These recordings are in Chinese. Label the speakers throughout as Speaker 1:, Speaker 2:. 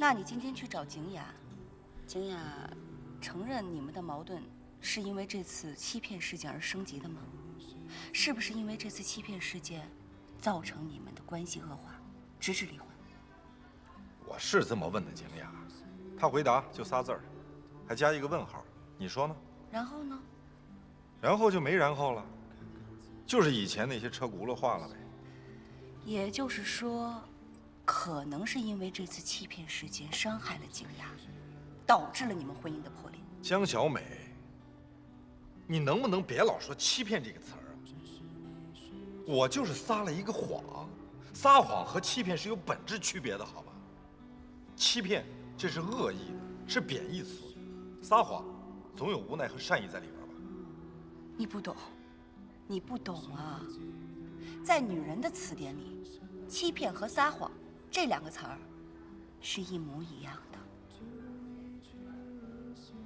Speaker 1: 那你今天去找景雅，景雅承认你们的矛盾是因为这次欺骗事件而升级的吗？是不是因为这次欺骗事件造成你们的关系恶化，直至离婚？
Speaker 2: 我是这么问的景雅，她回答就仨字儿，还加一个问号。你说呢？
Speaker 1: 然后呢？
Speaker 2: 然后就没然后了，就是以前那些车轱辘话了呗。
Speaker 1: 也就是说，可能是因为这次欺骗事件伤害了景雅，导致了你们婚姻的破裂。
Speaker 2: 江小美，你能不能别老说欺骗这个词儿啊？我就是撒了一个谎，撒谎和欺骗是有本质区别的，好吧？欺骗这是恶意的，是贬义词；撒谎总有无奈和善意在里边吧？
Speaker 1: 你不懂，你不懂啊！在女人的词典里，欺骗和撒谎这两个词儿是一模一样的。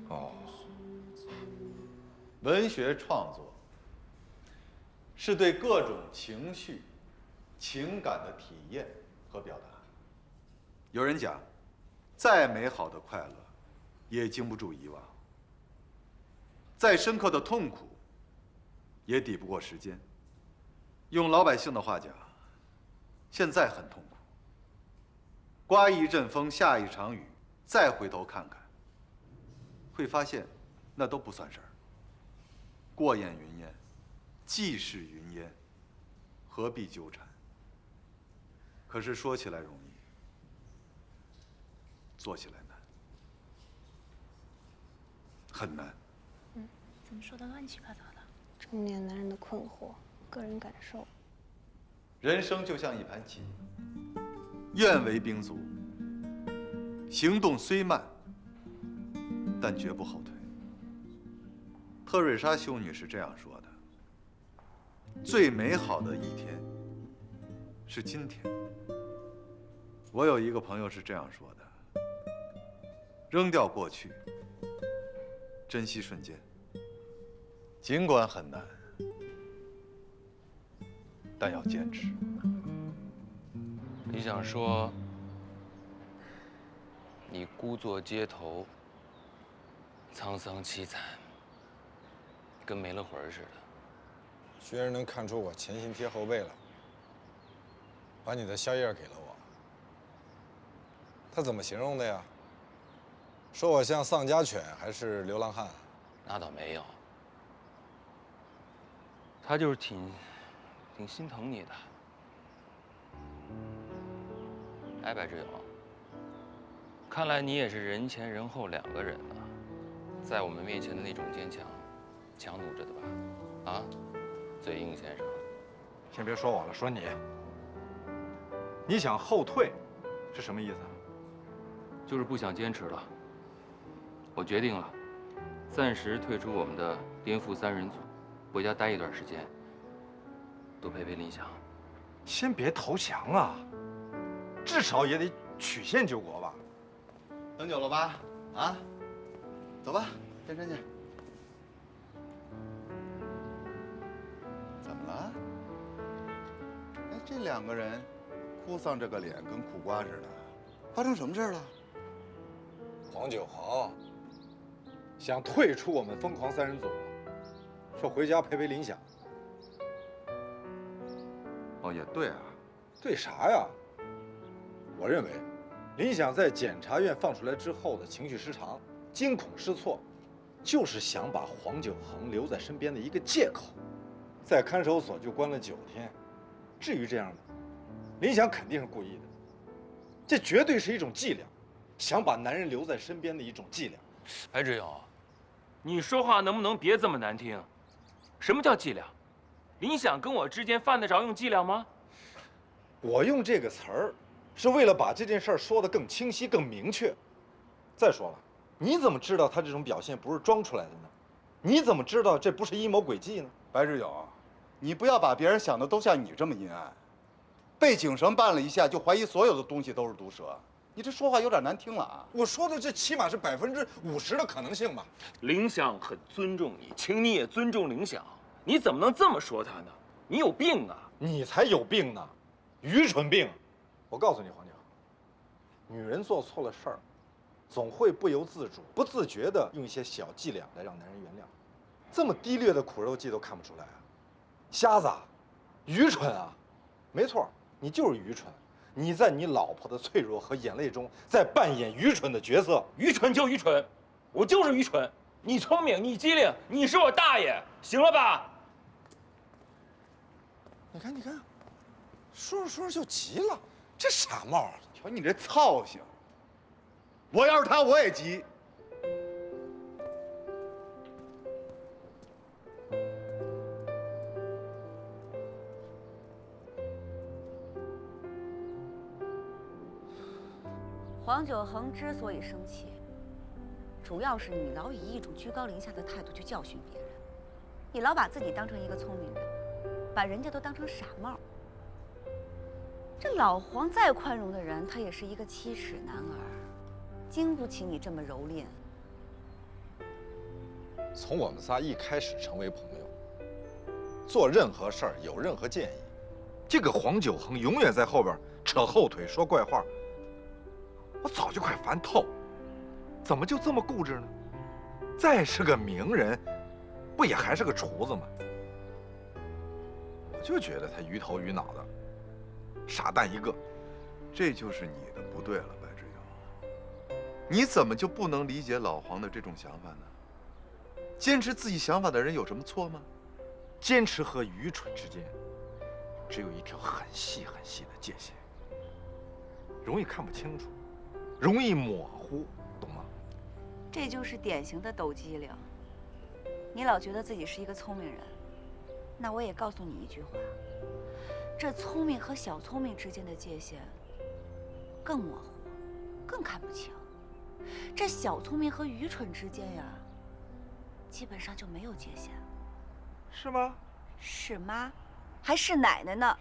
Speaker 2: 哦，
Speaker 3: 文学创作是对各种情绪、情感的体验和表达。有人讲，再美好的快乐，也经不住遗忘；再深刻的痛苦，也抵不过时间。用老百姓的话讲，现在很痛苦，刮一阵风，下一场雨，再回头看看，会发现那都不算事儿。过眼云烟，既是云烟，何必纠缠？可是说起来容易，做起来难，很难。
Speaker 4: 怎么说的乱七八糟的？中年男人的困惑，个人感受。
Speaker 3: 人生就像一盘棋，愿为兵卒，行动虽慢，但绝不后退。特瑞莎修女是这样说的：最美好的一天是今天。我有一个朋友是这样说的：扔掉过去，珍惜瞬间。尽管很难，但要坚持。
Speaker 5: 你想说，你孤坐街头，沧桑凄惨，跟没了魂儿似的。
Speaker 2: 学人能看出我前心贴后背了，把你的宵夜给了我。他怎么形容的呀？说我像丧家犬还是流浪汉？
Speaker 5: 那倒没有，他就是挺心疼你的。哎，白志勇，看来你也是人前人后两个人呢，在我们面前的那种坚强，强弩着的吧？啊，嘴硬先生。
Speaker 2: 先别说我了，说你。你想后退，是什么意思啊？
Speaker 5: 就是不想坚持了。我决定了，暂时退出我们的颠覆三人组，回家待一段时间，多陪陪林想。
Speaker 2: 先别投降啊，至少也得曲线救国吧。
Speaker 3: 等久了吧？啊，走吧，健身去。怎么了？哎，这两个人哭丧着个脸，跟苦瓜似的。发生什么事了？
Speaker 2: 黄九豪想退出我们疯狂三人组，说回家陪陪林想。
Speaker 3: 哦，也对啊。
Speaker 2: 对啥呀？我认为，林想在检察院放出来之后的情绪失常、惊恐失措，就是想把黄九恒留在身边的一个借口。在看守所就关了9天，至于这样吗？林想肯定是故意的，这绝对是一种伎俩，想把男人留在身边的一种伎俩。
Speaker 5: 白志勇，你说话能不能别这么难听？什么叫伎俩？林想跟我之间犯得着用伎俩吗？
Speaker 2: 我用这个词儿，是为了把这件事儿说得更清晰、更明确。再说了，你怎么知道他这种表现不是装出来的呢？你怎么知道这不是阴谋诡计呢？
Speaker 3: 白志勇，你不要把别人想的都像你这么阴暗。被警绳绊了一下，就怀疑所有的东西都是毒蛇，你这说话有点难听了啊！
Speaker 2: 我说的这起码是50%的可能性吧。
Speaker 5: 林想很尊重你，请你也尊重林想。你怎么能这么说他呢？你有病啊！
Speaker 2: 你才有病呢，愚蠢病！我告诉你，黄九，女人做错了事儿，总会不由自主、不自觉地用一些小伎俩来让男人原谅。这么低劣的苦肉计都看不出来啊！瞎子，愚蠢啊！没错，你就是愚蠢。你在你老婆的脆弱和眼泪中，在扮演愚蠢的角色。
Speaker 6: 愚蠢就愚蠢，我就是愚蠢。你聪明，你机灵，你是我大爷，行了吧？
Speaker 2: 你看，说着说着就急了，这傻帽啊！
Speaker 3: 瞧你这操性！我要是他，我也急。
Speaker 1: 黄九恒之所以生气，主要是你老以一种居高临下的态度去教训别人，你老把自己当成一个聪明人，把人家都当成傻帽。这老黄再宽容的人，他也是一个7尺男儿，经不起你这么蹂躏。
Speaker 2: 从我们仨一开始成为朋友，做任何事儿有任何建议，这个黄九恒永远在后边扯后腿说怪话，我早就快烦透，怎么就这么固执呢？再是个名人，不也还是个厨子吗？我就觉得他鱼头鱼脑的，傻蛋一个。
Speaker 3: 这就是你的不对了，白志友。你怎么就不能理解老黄的这种想法呢？坚持自己想法的人有什么错吗？
Speaker 2: 坚持和愚蠢之间，只有一条很细很细的界限，容易看不清楚，容易模糊，懂吗？
Speaker 1: 这就是典型的抖机灵。你老觉得自己是一个聪明人，那我也告诉你一句话：这聪明和小聪明之间的界限更模糊，更看不清。这小聪明和愚蠢之间呀，基本上就没有界限。
Speaker 2: 是吗？
Speaker 1: 是妈，还是奶奶呢？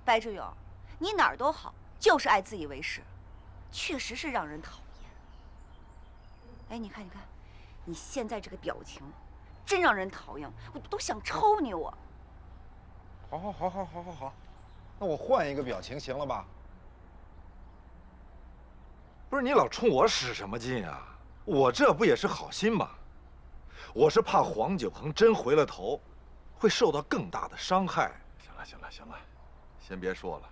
Speaker 1: 白志勇，你哪儿都好，就是爱自以为是，确实是让人讨厌。哎，你看，你现在这个表情，真让人讨厌，我都想抽你我。
Speaker 2: 好，那我换一个表情行了吧？不是你老冲我使什么劲啊？我这不也是好心吗？我是怕黄九恒真回了头，会受到更大的伤害。
Speaker 3: 行了，先别说了，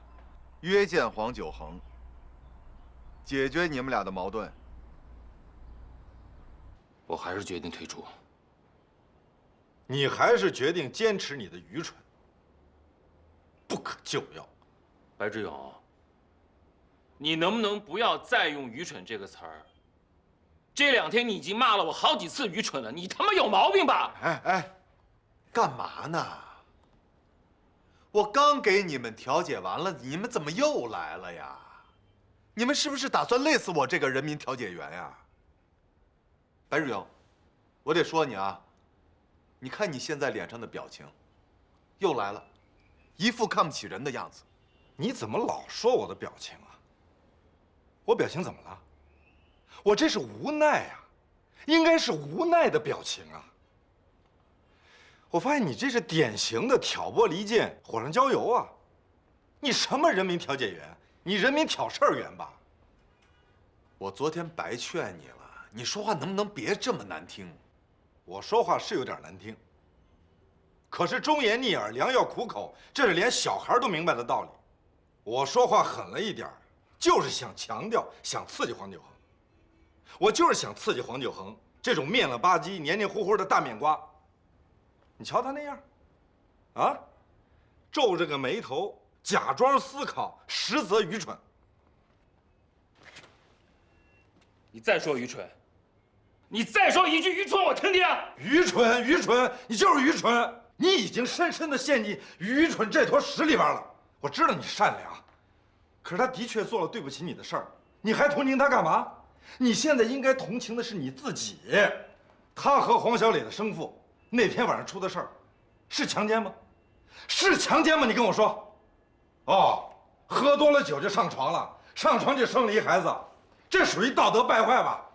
Speaker 3: 约见黄九恒，解决你们俩的矛盾。
Speaker 5: 我还是决定退出。
Speaker 2: 你还是决定坚持你的愚蠢，不可救药。
Speaker 5: 白志勇，你能不能不要再用“愚蠢”这个词儿？这2天你已经骂了我好几次愚蠢了，你他妈有毛病吧？
Speaker 3: 哎，干嘛呢？我刚给你们调解完了，你们怎么又来了呀？你们是不是打算累死我这个人民调解员呀？白志勇，我得说你啊，你看你现在脸上的表情，又来了，一副看不起人的样子。
Speaker 2: 你怎么老说我的表情啊？我表情怎么了？我这是无奈啊，应该是无奈的表情啊。我发现你这是典型的挑拨离间、火上浇油啊！你什么人民调解员？你人民挑事儿员吧？
Speaker 3: 我昨天白劝你了，你说话能不能别这么难听？
Speaker 2: 我说话是有点难听，可是忠言逆耳，良药苦口，这是连小孩都明白的道理。我说话狠了一点，就是想强调、想刺激黄九恒。我就是想刺激黄九恒这种面了吧唧、黏黏糊糊的大面瓜。你瞧他那样，啊，皱着个眉头，假装思考，实则愚蠢。
Speaker 6: 你再说愚蠢，你再说一句愚蠢，我听听。
Speaker 2: 愚蠢，你就是愚蠢！你已经深深地陷进愚蠢这坨屎里边了。我知道你善良，可是他的确做了对不起你的事儿，你还同情他干嘛？你现在应该同情的是你自己。他和黄小磊的生父那天晚上出的事儿，是强奸吗？是强奸吗？你跟我说。哦，喝多了酒就上床了，上床就生了一孩子，这属于道德败坏吧？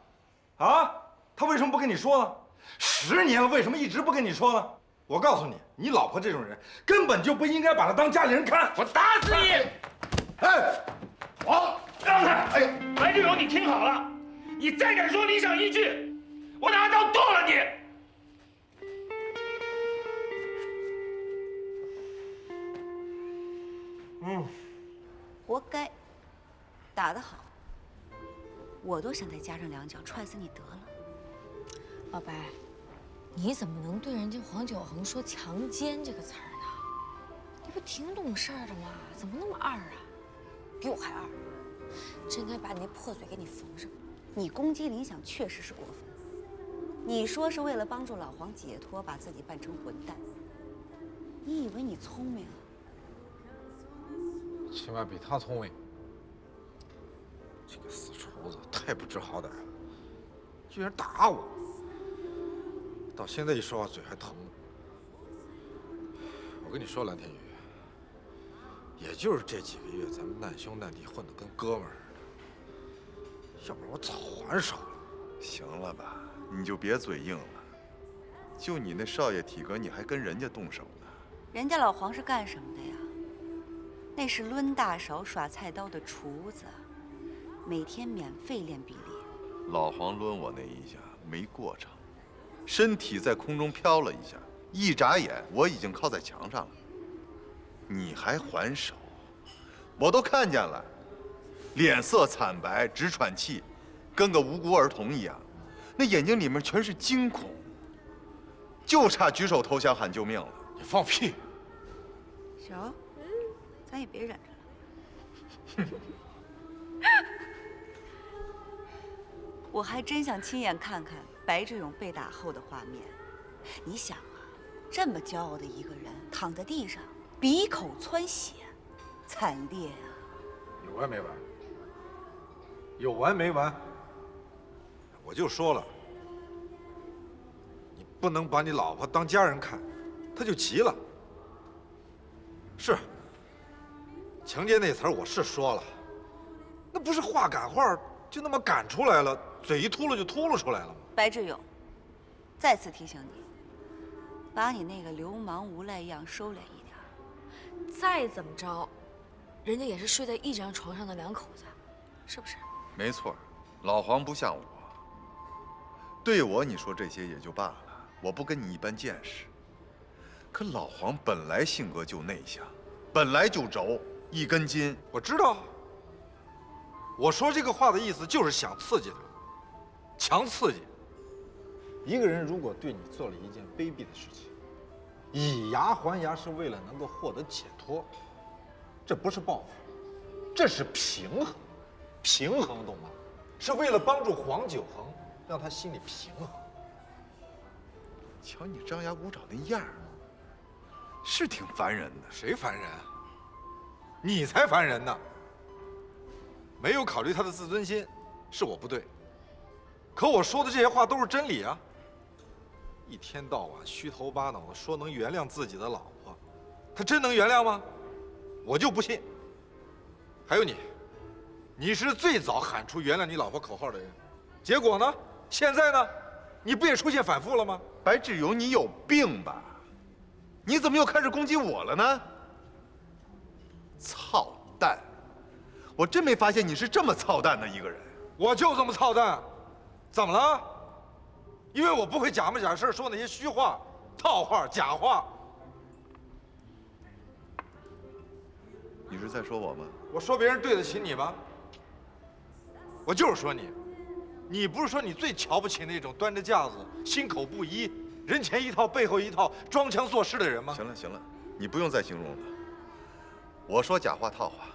Speaker 2: 啊，他为什么不跟你说呢？10年了，为什么一直不跟你说呢？我告诉你，你老婆这种人根本就不应该把她当家里人看。
Speaker 6: 我打死你！
Speaker 2: 哎，
Speaker 3: 我
Speaker 6: 让开！
Speaker 3: 哎呀，
Speaker 6: 白志勇，你听好了，你再敢说理想一句，我拿刀剁了你！
Speaker 1: 活该，打得好，我都想再加上2脚踹死你得了。
Speaker 7: 老白，你怎么能对人家黄九恒说强奸这个词儿呢？你不挺懂事儿的吗？怎么那么二啊？比我还二，真该把你那破嘴给你缝上。
Speaker 1: 你攻击林想确实是过分，你说是为了帮助老黄解脱，把自己扮成混蛋。你以为你聪明啊？
Speaker 2: 起码比他聪明。这个死厨子太不知好歹了，居然打我！到现在一说话嘴还疼。我跟你说，蓝天宇，也就是这几个月咱们难兄难弟混得跟哥们儿似的，要不然我早还手了。
Speaker 3: 行了吧，你就别嘴硬了。就你那少爷体格，你还跟人家动手呢？
Speaker 1: 人家老黄是干什么的呀？那是抡大勺、耍菜刀的厨子，每天免费练臂力。
Speaker 3: 老黄抡我那一下没过程，身体在空中飘了一下，一眨眼我已经靠在墙上了。你还还手？我都看见了，脸色惨白，直喘气，跟个无辜儿童一样，那眼睛里面全是惊恐，就差举手投降喊救命了。
Speaker 2: 你放屁！
Speaker 1: 行，咱也别忍着了。我还真想亲眼看看白志勇被打后的画面。你想啊，这么骄傲的一个人躺在地上，鼻口窜血，惨烈啊！
Speaker 2: 有完没完？有完没完？我就说了，你不能把你老婆当家人看，她就急了。是，强奸那词儿我是说了，那不是话赶话就那么赶出来了，嘴一秃噜就秃噜出来了吗？
Speaker 1: 白志勇，再次提醒你，把你那个流氓无赖样收敛一点。
Speaker 7: 再怎么着，人家也是睡在一张床上的2口子，是不是？
Speaker 3: 没错，老黄不像我。对我你说这些也就罢了，我不跟你一般见识。可老黄本来性格就内向，本来就轴，一根筋。
Speaker 2: 我知道，我说这个话的意思就是想刺激他，强刺激。一个人如果对你做了一件卑鄙的事情，以牙还牙是为了能够获得解脱，这不是报复，这是平衡，平衡懂吗？是为了帮助黄九恒，让他心里平衡。
Speaker 3: 瞧你张牙舞爪那样儿，是挺烦人的。
Speaker 2: 谁烦人？你才烦人呢！没有考虑他的自尊心，是我不对。可我说的这些话都是真理啊！一天到晚虚头巴脑的说能原谅自己的老婆，他真能原谅吗？我就不信。还有你，你是最早喊出原谅你老婆口号的人，结果呢？现在呢？你不也出现反复了吗？
Speaker 3: 白志勇，你有病吧？你怎么又开始攻击我了呢？操蛋！我真没发现你是这么操蛋的一个人。
Speaker 2: 我就这么操蛋，怎么了？因为我不会假模假式说那些虚话、套话、假话。
Speaker 3: 你是在说我吗？
Speaker 2: 我说别人对得起你吗？我就是说你，你不是说你最瞧不起那种端着架子、心口不一、人前一套背后一套、装腔作势的人吗？
Speaker 3: 行了行了，你不用再形容了。我说假话套话，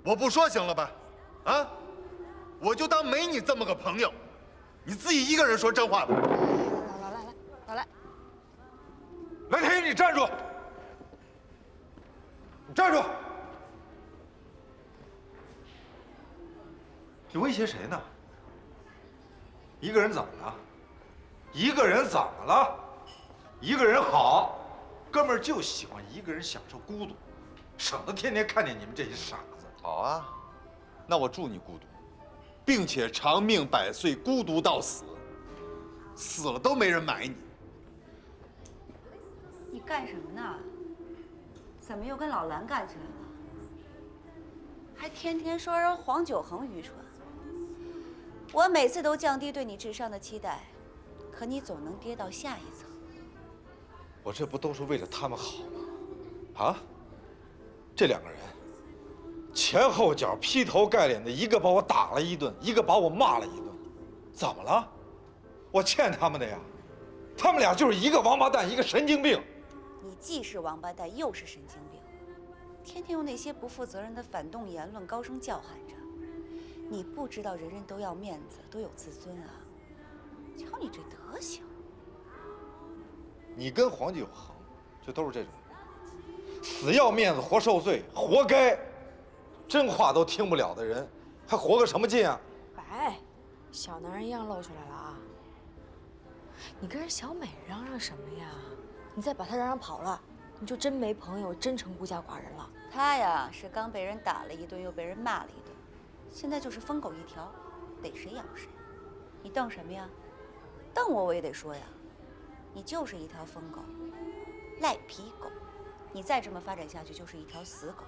Speaker 3: 我不说行了吧？啊，我就当没你这么个朋友，你自己一个人说真话吧。
Speaker 7: 来，
Speaker 2: 蓝天宇，你站住！你站住！你威胁谁呢？一个人怎么了？一个人怎么了？一个人好，哥们儿就喜欢一个人享受孤独，省得天天看见你们这些傻子。
Speaker 3: 好啊，那我祝你孤独，并且长命百岁，孤独到死，死了都没人埋你。
Speaker 1: 你干什么呢？怎么又跟老蓝干起来了？还天天说人黄九恒愚蠢。我每次都降低对你智商的期待，可你总能跌到下一层。
Speaker 2: 我这不都是为了他们好吗？啊，这两个人前后脚劈头盖脸的，一个把我打了一顿，一个把我骂了一顿，怎么了？我欠他们的呀。他们俩就是一个王八蛋，一个神经病。
Speaker 1: 你既是王八蛋，又是神经病，天天用那些不负责任的反动言论高声叫喊着。你不知道人人都要面子，都有自尊啊！瞧你这德行。
Speaker 2: 你跟黄九恒就都是这种人，死要面子活受罪，活该。真话都听不了的人，还活个什么劲啊？
Speaker 7: 白，小男人样露出来了啊！你跟人小美嚷嚷什么呀？你再把她嚷嚷跑了，你就真没朋友，真成孤家寡人了。
Speaker 1: 他呀是刚被人打了一顿，又被人骂了一顿，现在就是疯狗一条，逮谁咬谁。你瞪什么呀？瞪我也得说呀，你就是一条疯狗，赖皮狗。你再这么发展下去，就是一条死狗，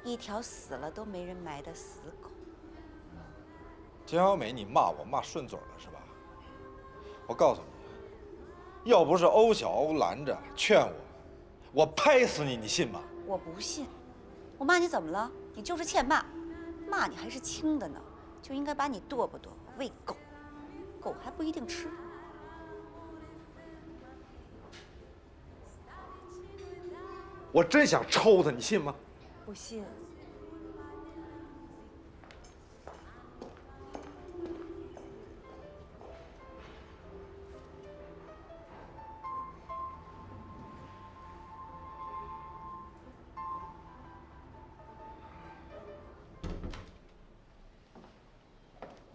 Speaker 1: 一条死了都没人埋的死狗。
Speaker 2: 江小美，你骂我骂顺嘴了是吧？我告诉你，要不是欧小欧拦着劝我，我拍死你，你信吗？
Speaker 1: 我不信，我骂你怎么了？你就是欠骂，骂你还是轻的呢，就应该把你剁吧剁吧喂狗，狗还不一定吃。
Speaker 2: 我真想抽他，你信吗？
Speaker 7: 不信。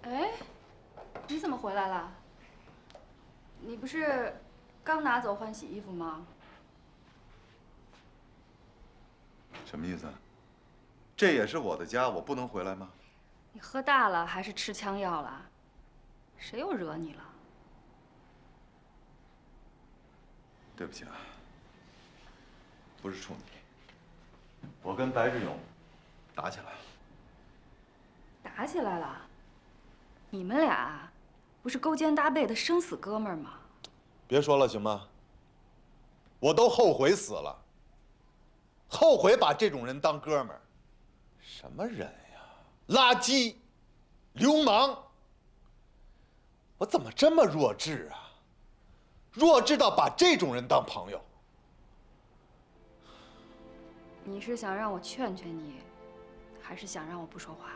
Speaker 8: 哎，你怎么回来了？你不是刚拿走换洗衣服吗？
Speaker 3: 什么意思？这也是我的家，我不能回来吗？
Speaker 8: 你喝大了还是吃枪药了？谁又惹你了？
Speaker 3: 对不起啊，不是冲你，我跟白志勇打起来了。
Speaker 8: 打起来了？你们俩不是勾肩搭背的生死哥们儿吗？
Speaker 3: 别说了行吗？我都后悔死了，后悔把这种人当哥们儿。什么人呀？垃圾，流氓！我怎么这么弱智啊？弱智到把这种人当朋友。
Speaker 8: 你是想让我劝劝你，还是想让我不说话？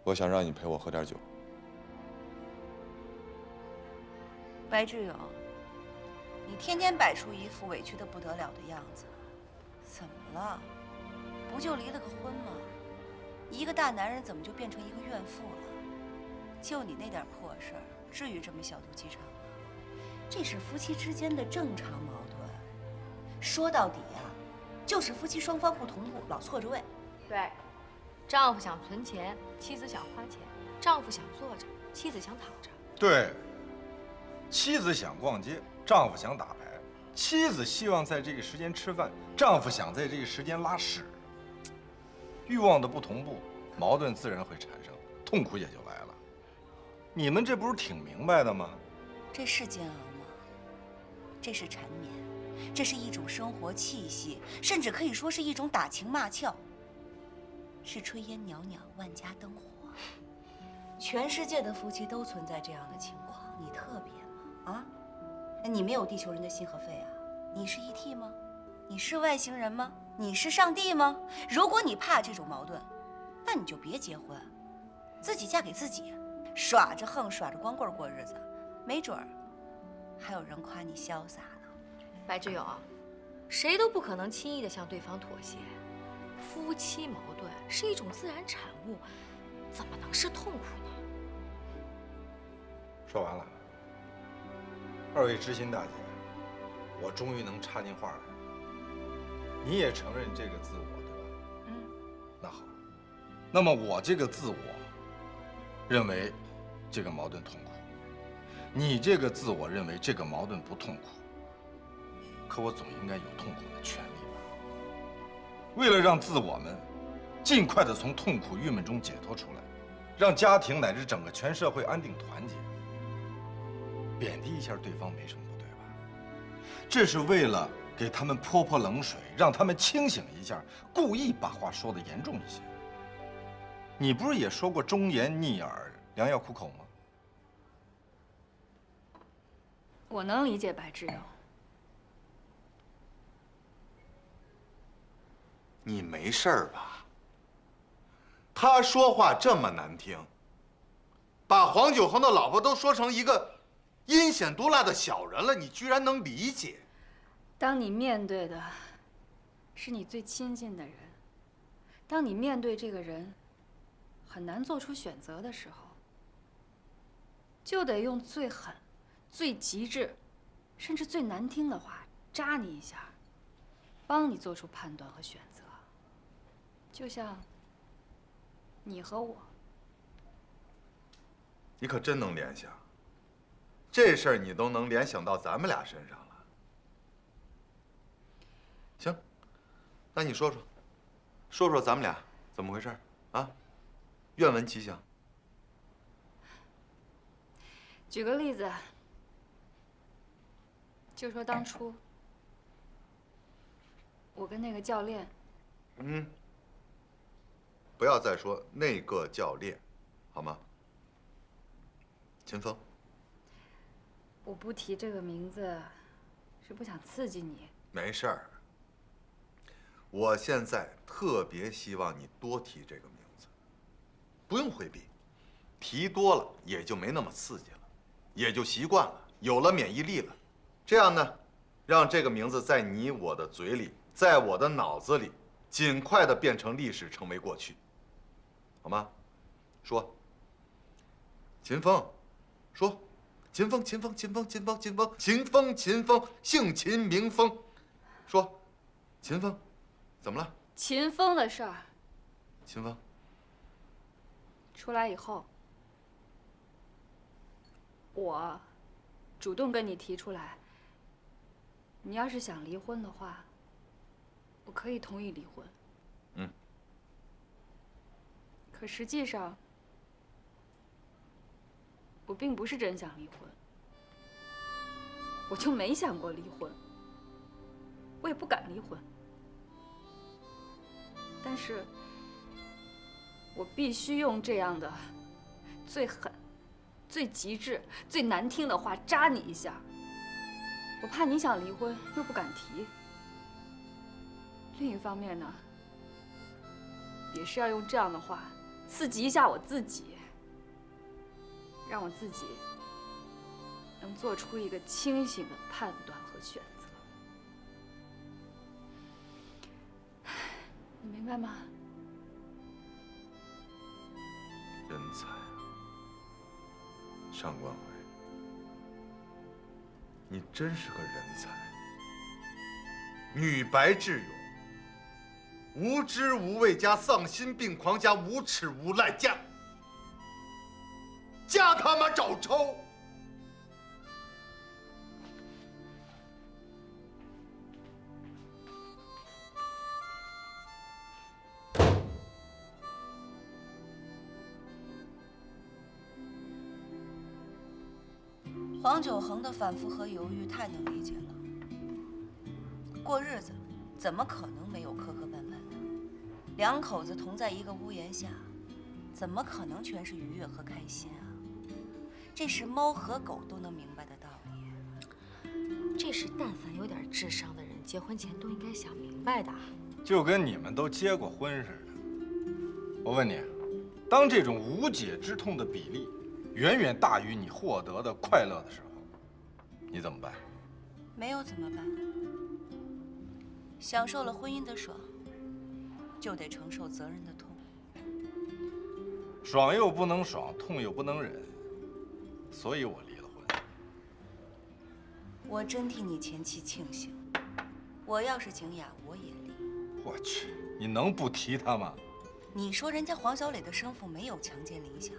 Speaker 3: 我想让你陪我喝点酒。
Speaker 1: 白志勇，你天天摆出一副委屈的不得了的样子，怎么了？不就离了个婚吗？一个大男人怎么就变成一个怨妇了？就你那点破事儿，至于这么小肚鸡肠吗？这是夫妻之间的正常矛盾。说到底呀，就是夫妻双方不同步，老错着位。
Speaker 7: 对，丈夫想存钱，妻子想花钱；丈夫想坐着，妻子想躺着。
Speaker 2: 对，妻子想逛街，丈夫想打牌；妻子希望在这个时间吃饭，丈夫想在这个时间拉屎。欲望的不同步，矛盾自然会产生，痛苦也就来了。你们这不是挺明白的吗？
Speaker 1: 这是煎熬吗？这是缠绵，这是一种生活气息，甚至可以说是一种打情骂俏，是炊烟袅袅，万家灯火。全世界的夫妻都存在这样的情况，你特别吗？啊？你没有地球人的心和肺啊？你是 ET 吗？你是外星人吗？你是上帝吗？如果你怕这种矛盾，那你就别结婚，自己嫁给自己，耍着横，耍着光棍过日子，没准儿还有人夸你潇洒呢。
Speaker 7: 白志勇，谁都不可能轻易的向对方妥协。夫妻矛盾是一种自然产物，怎么能是痛苦呢？
Speaker 2: 说完了，二位知心大姐，我终于能插进话来。你也承认这个自我，对吧？
Speaker 1: 嗯。
Speaker 2: 那好，那么我这个自我认为这个矛盾痛苦，你这个自我认为这个矛盾不痛苦，可我总应该有痛苦的权利吧？为了让自我们尽快的从痛苦郁闷中解脱出来，让家庭乃至整个全社会安定团结，贬低一下对方没什么不对吧？这是为了给他们泼冷水，让他们清醒一下，故意把话说得严重一些。你不是也说过忠言逆耳，良药苦口吗？
Speaker 8: 我能理解白志友。
Speaker 3: 你没事儿吧？他说话这么难听，把黄九恒的老婆都说成一个阴险毒辣的小人了，你居然能理解？
Speaker 8: 当你面对的是你最亲近的人，当你面对这个人很难做出选择的时候，就得用最狠、最极致，甚至最难听的话扎你一下，帮你做出判断和选择。就像你和我，
Speaker 3: 你可真能联想，这事儿你都能联想到咱们俩身上了。行，那你说说咱们俩怎么回事啊？愿闻其详。
Speaker 8: 举个例子，就说当初我跟那个教练，
Speaker 3: 不要再说那个教练，好吗？秦风。
Speaker 8: 我不提这个名字，是不想刺激你。
Speaker 3: 没事儿。我现在特别希望你多提这个名字，不用回避，提多了也就没那么刺激了，也就习惯了，有了免疫力了。这样呢，让这个名字在你我的嘴里，在我的脑子里，尽快的变成历史，成为过去，好吗？说，秦风，说，秦风，秦风，秦风，秦风，秦风，秦风，秦风，姓秦名风，说，秦风，怎么了？
Speaker 8: 秦风的事儿，
Speaker 3: 秦风
Speaker 8: 出来以后，我主动跟你提出来，你要是想离婚的话，我可以同意离婚。可实际上，我并不是真想离婚，我就没想过离婚，我也不敢离婚。但是，我必须用这样的最狠、最极致、最难听的话扎你一下。我怕你想离婚又不敢提。另一方面呢，也是要用这样的话刺激一下我自己，让我自己能做出一个清醒的判断和选择。你明白吗？
Speaker 3: 人才啊，上官晖，你真是个人才。女白志勇，无知无畏加丧心病狂加无耻无赖加他妈找抽！
Speaker 1: 黄九恒的反复和犹豫太能理解了。过日子怎么可能没有磕磕绊绊的？两口子同在一个屋檐下，怎么可能全是愉悦和开心啊？这是猫和狗都能明白的道理。
Speaker 7: 这是但凡有点智商的人，结婚前都应该想明白的。
Speaker 2: 就跟你们都结过婚似的。我问你，当这种无解之痛的比例远远大于你获得的快乐的时候，你怎么办？
Speaker 1: 没有怎么办？享受了婚姻的爽，就得承受责任的痛。
Speaker 2: 爽又不能爽，痛又不能忍，所以我离了婚。
Speaker 1: 我真替你前妻庆幸。我要是景雅，我也离。
Speaker 2: 我去，你能不提他吗？
Speaker 1: 你说人家黄小磊的生父没有强奸林想，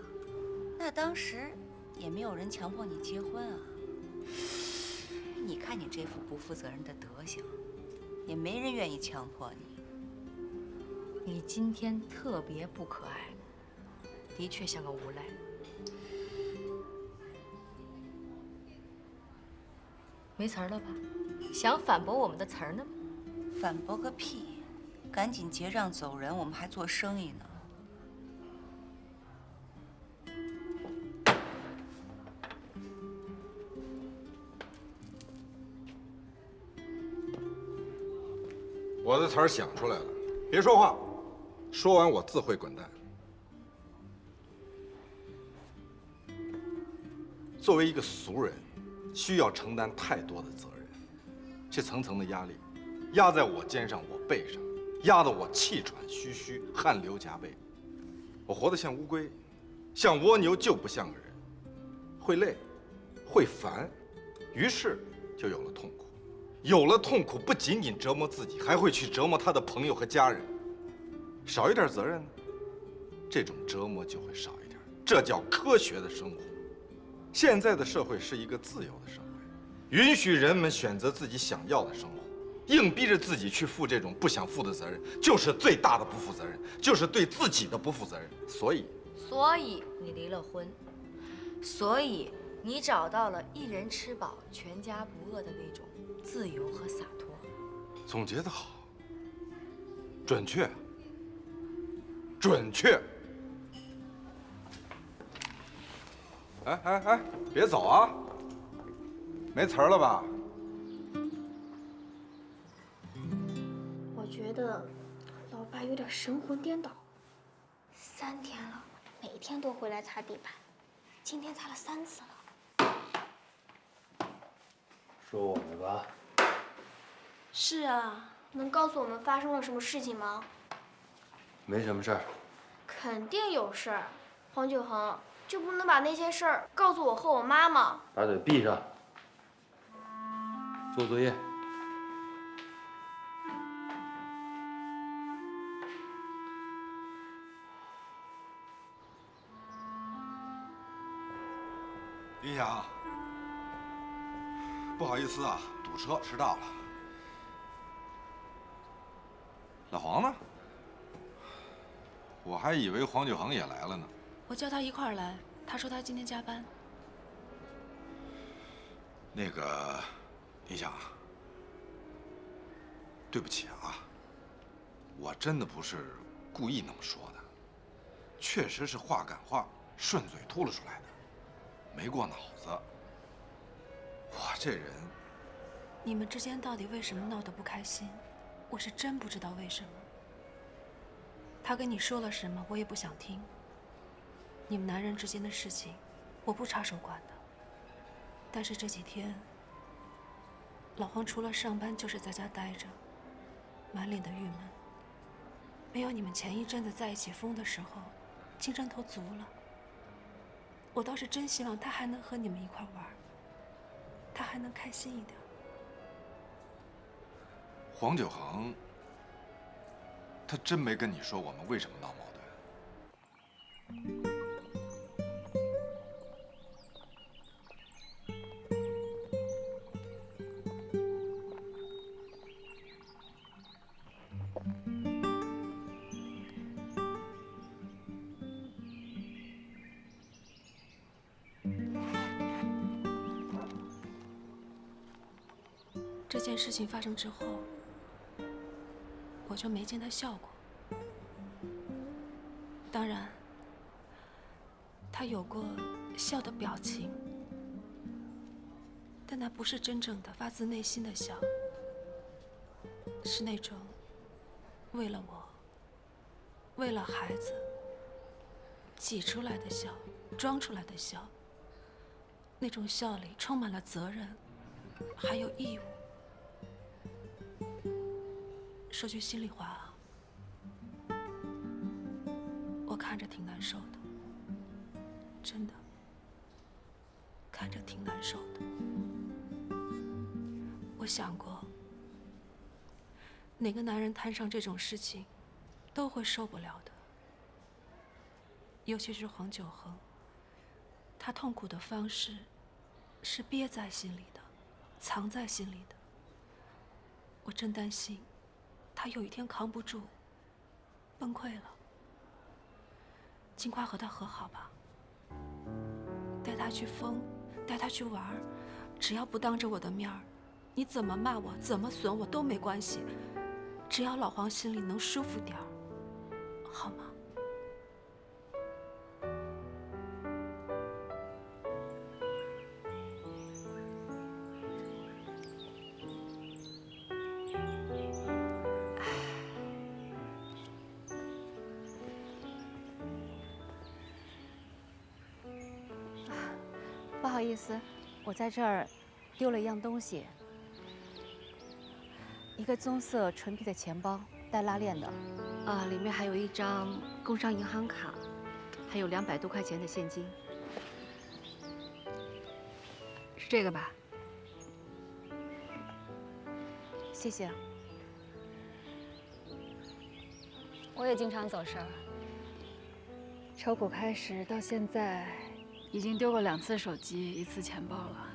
Speaker 1: 那当时也没有人强迫你结婚啊。你看你这副不负责任的德行，也没人愿意强迫你。
Speaker 7: 你今天特别不可爱，的确像个无赖。没词儿了吧？想反驳我们的词儿呢吗？
Speaker 1: 反驳个屁！赶紧结账走人，我们还做生意呢。
Speaker 2: 我的词儿想出来了，别说话，说完我自会滚蛋。作为一个俗人，需要承担太多的责任，这层层的压力，压在我肩上，我背上，压得我气喘吁吁，汗流浃背。我活得像乌龟，像蜗牛，就不像个人，会累，会烦，于是就有了痛苦。有了痛苦，不仅仅折磨自己，还会去折磨他的朋友和家人。少一点责任呢，这种折磨就会少一点。这叫科学的生活。现在的社会是一个自由的社会，允许人们选择自己想要的生活。硬逼着自己去负这种不想负的责任，就是最大的不负责任，就是对自己的不负责任。所以
Speaker 7: 你离了婚，所以你找到了一人吃饱全家不饿的那种自由和洒脱。
Speaker 2: 总结得好，准确，准确。哎，别走啊！没词儿了吧？
Speaker 4: 我觉得老爸有点神魂颠倒。3天了，每天都回来擦地板，今天擦了3次了。
Speaker 6: 说我们吧。
Speaker 4: 是啊，能告诉我们发生了什么事情吗？
Speaker 5: 没什么事儿。
Speaker 4: 肯定有事儿，黄九恒就不能把那些事儿告诉我和我妈吗？
Speaker 5: 把嘴闭上，做作业。
Speaker 2: 林想，不好意思啊，堵车迟到了。老黄呢？我还以为黄九恒也来了呢。
Speaker 9: 我叫他一块儿来，他说他今天加班。
Speaker 2: 那个，林想，对不起啊，我真的不是故意那么说的，确实是话赶话，顺嘴吐了出来的，没过脑子。我这人，
Speaker 9: 你们之间到底为什么闹得不开心？我是真不知道为什么。他跟你说了什么，我也不想听。你们男人之间的事情，我不插手管的。但是这几天，老黄除了上班就是在家待着，满脸的郁闷。没有你们前一阵子在一起疯的时候，精神头足了。我倒是真希望他还能和你们一块玩，他还能开心一点。
Speaker 2: 黄九恒，他真没跟你说我们为什么闹矛盾？
Speaker 9: 这件事情发生之后，我就没见他笑过。当然，他有过笑的表情，但那不是真正的发自内心的笑，是那种为了我、为了孩子挤出来的笑，装出来的笑。那种笑里充满了责任，还有义务。说句心里话啊，我看着挺难受的，真的，看着挺难受的。我想过，哪个男人摊上这种事情，都会受不了的。尤其是黄九恒，他痛苦的方式，是憋在心里的，藏在心里的。我真担心。他有一天扛不住，崩溃了。尽快和他和好吧，带他去疯，带他去玩儿，只要不当着我的面儿，你怎么骂我，怎么损我都没关系，只要老黄心里能舒服点儿，好吗？
Speaker 10: 不好意思，我在这儿丢了一样东西，一个棕色纯皮的钱包，带拉链的，里面还有一张工商银行卡，还有200多块钱的现金，是这个吧？谢谢。我也经常走神儿，筹股开始到现在。已经丢过2次手机，1次钱包了。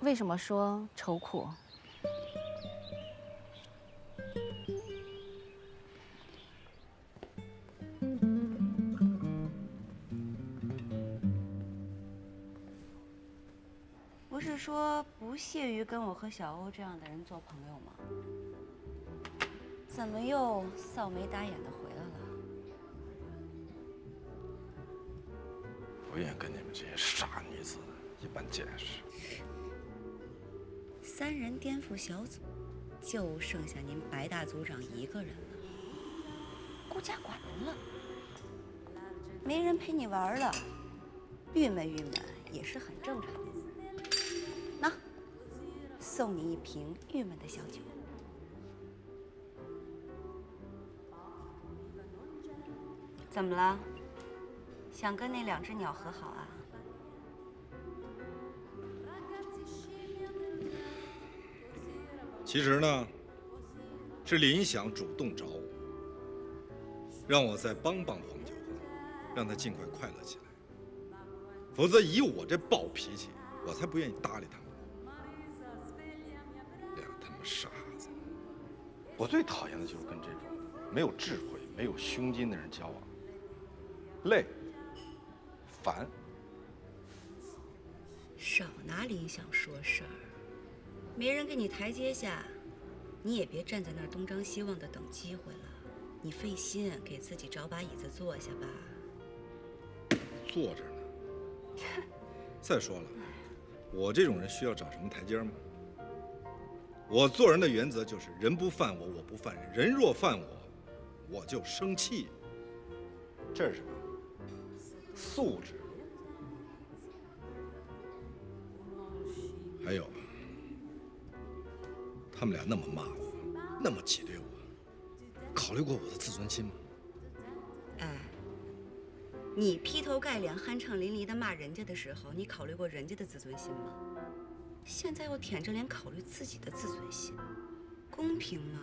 Speaker 10: 为什么说愁苦？
Speaker 1: 不是说不屑于跟我和小欧这样的人做朋友吗？怎么又臊眉打眼的回来了？
Speaker 2: 不愿跟你们这些傻女子一般见识。
Speaker 1: 3人颠覆小组，就剩下您白大组长一个人了，孤家寡人了，没人陪你玩了，郁闷郁闷也是很正常的。那，送你一瓶郁闷的小酒。怎么了？想跟那2只鸟和好啊？
Speaker 2: 其实呢，是林想主动找我，让我再帮帮黄九恒，让他尽快快乐起来。否则以我这暴脾气，我才不愿意搭理他们。俩他妈傻子！我最讨厌的就是跟这种没有智慧、没有胸襟的人交往，累。烦，
Speaker 1: 少拿林想说事儿，没人给你台阶下，你也别站在那儿东张西望的等机会了。你费心给自己找把椅子坐下吧。
Speaker 2: 坐着呢。再说了，我这种人需要找什么台阶吗？我做人的原则就是人不犯我，我不犯人；人若犯我，我就生气。这是什么？素质。还有，他们俩那么骂我，那么挤兑我，考虑过我的自尊心吗？
Speaker 1: 哎，你劈头盖脸、酣畅淋漓地骂人家的时候，你考虑过人家的自尊心吗？现在又舔着脸考虑自己的自尊心，公平吗？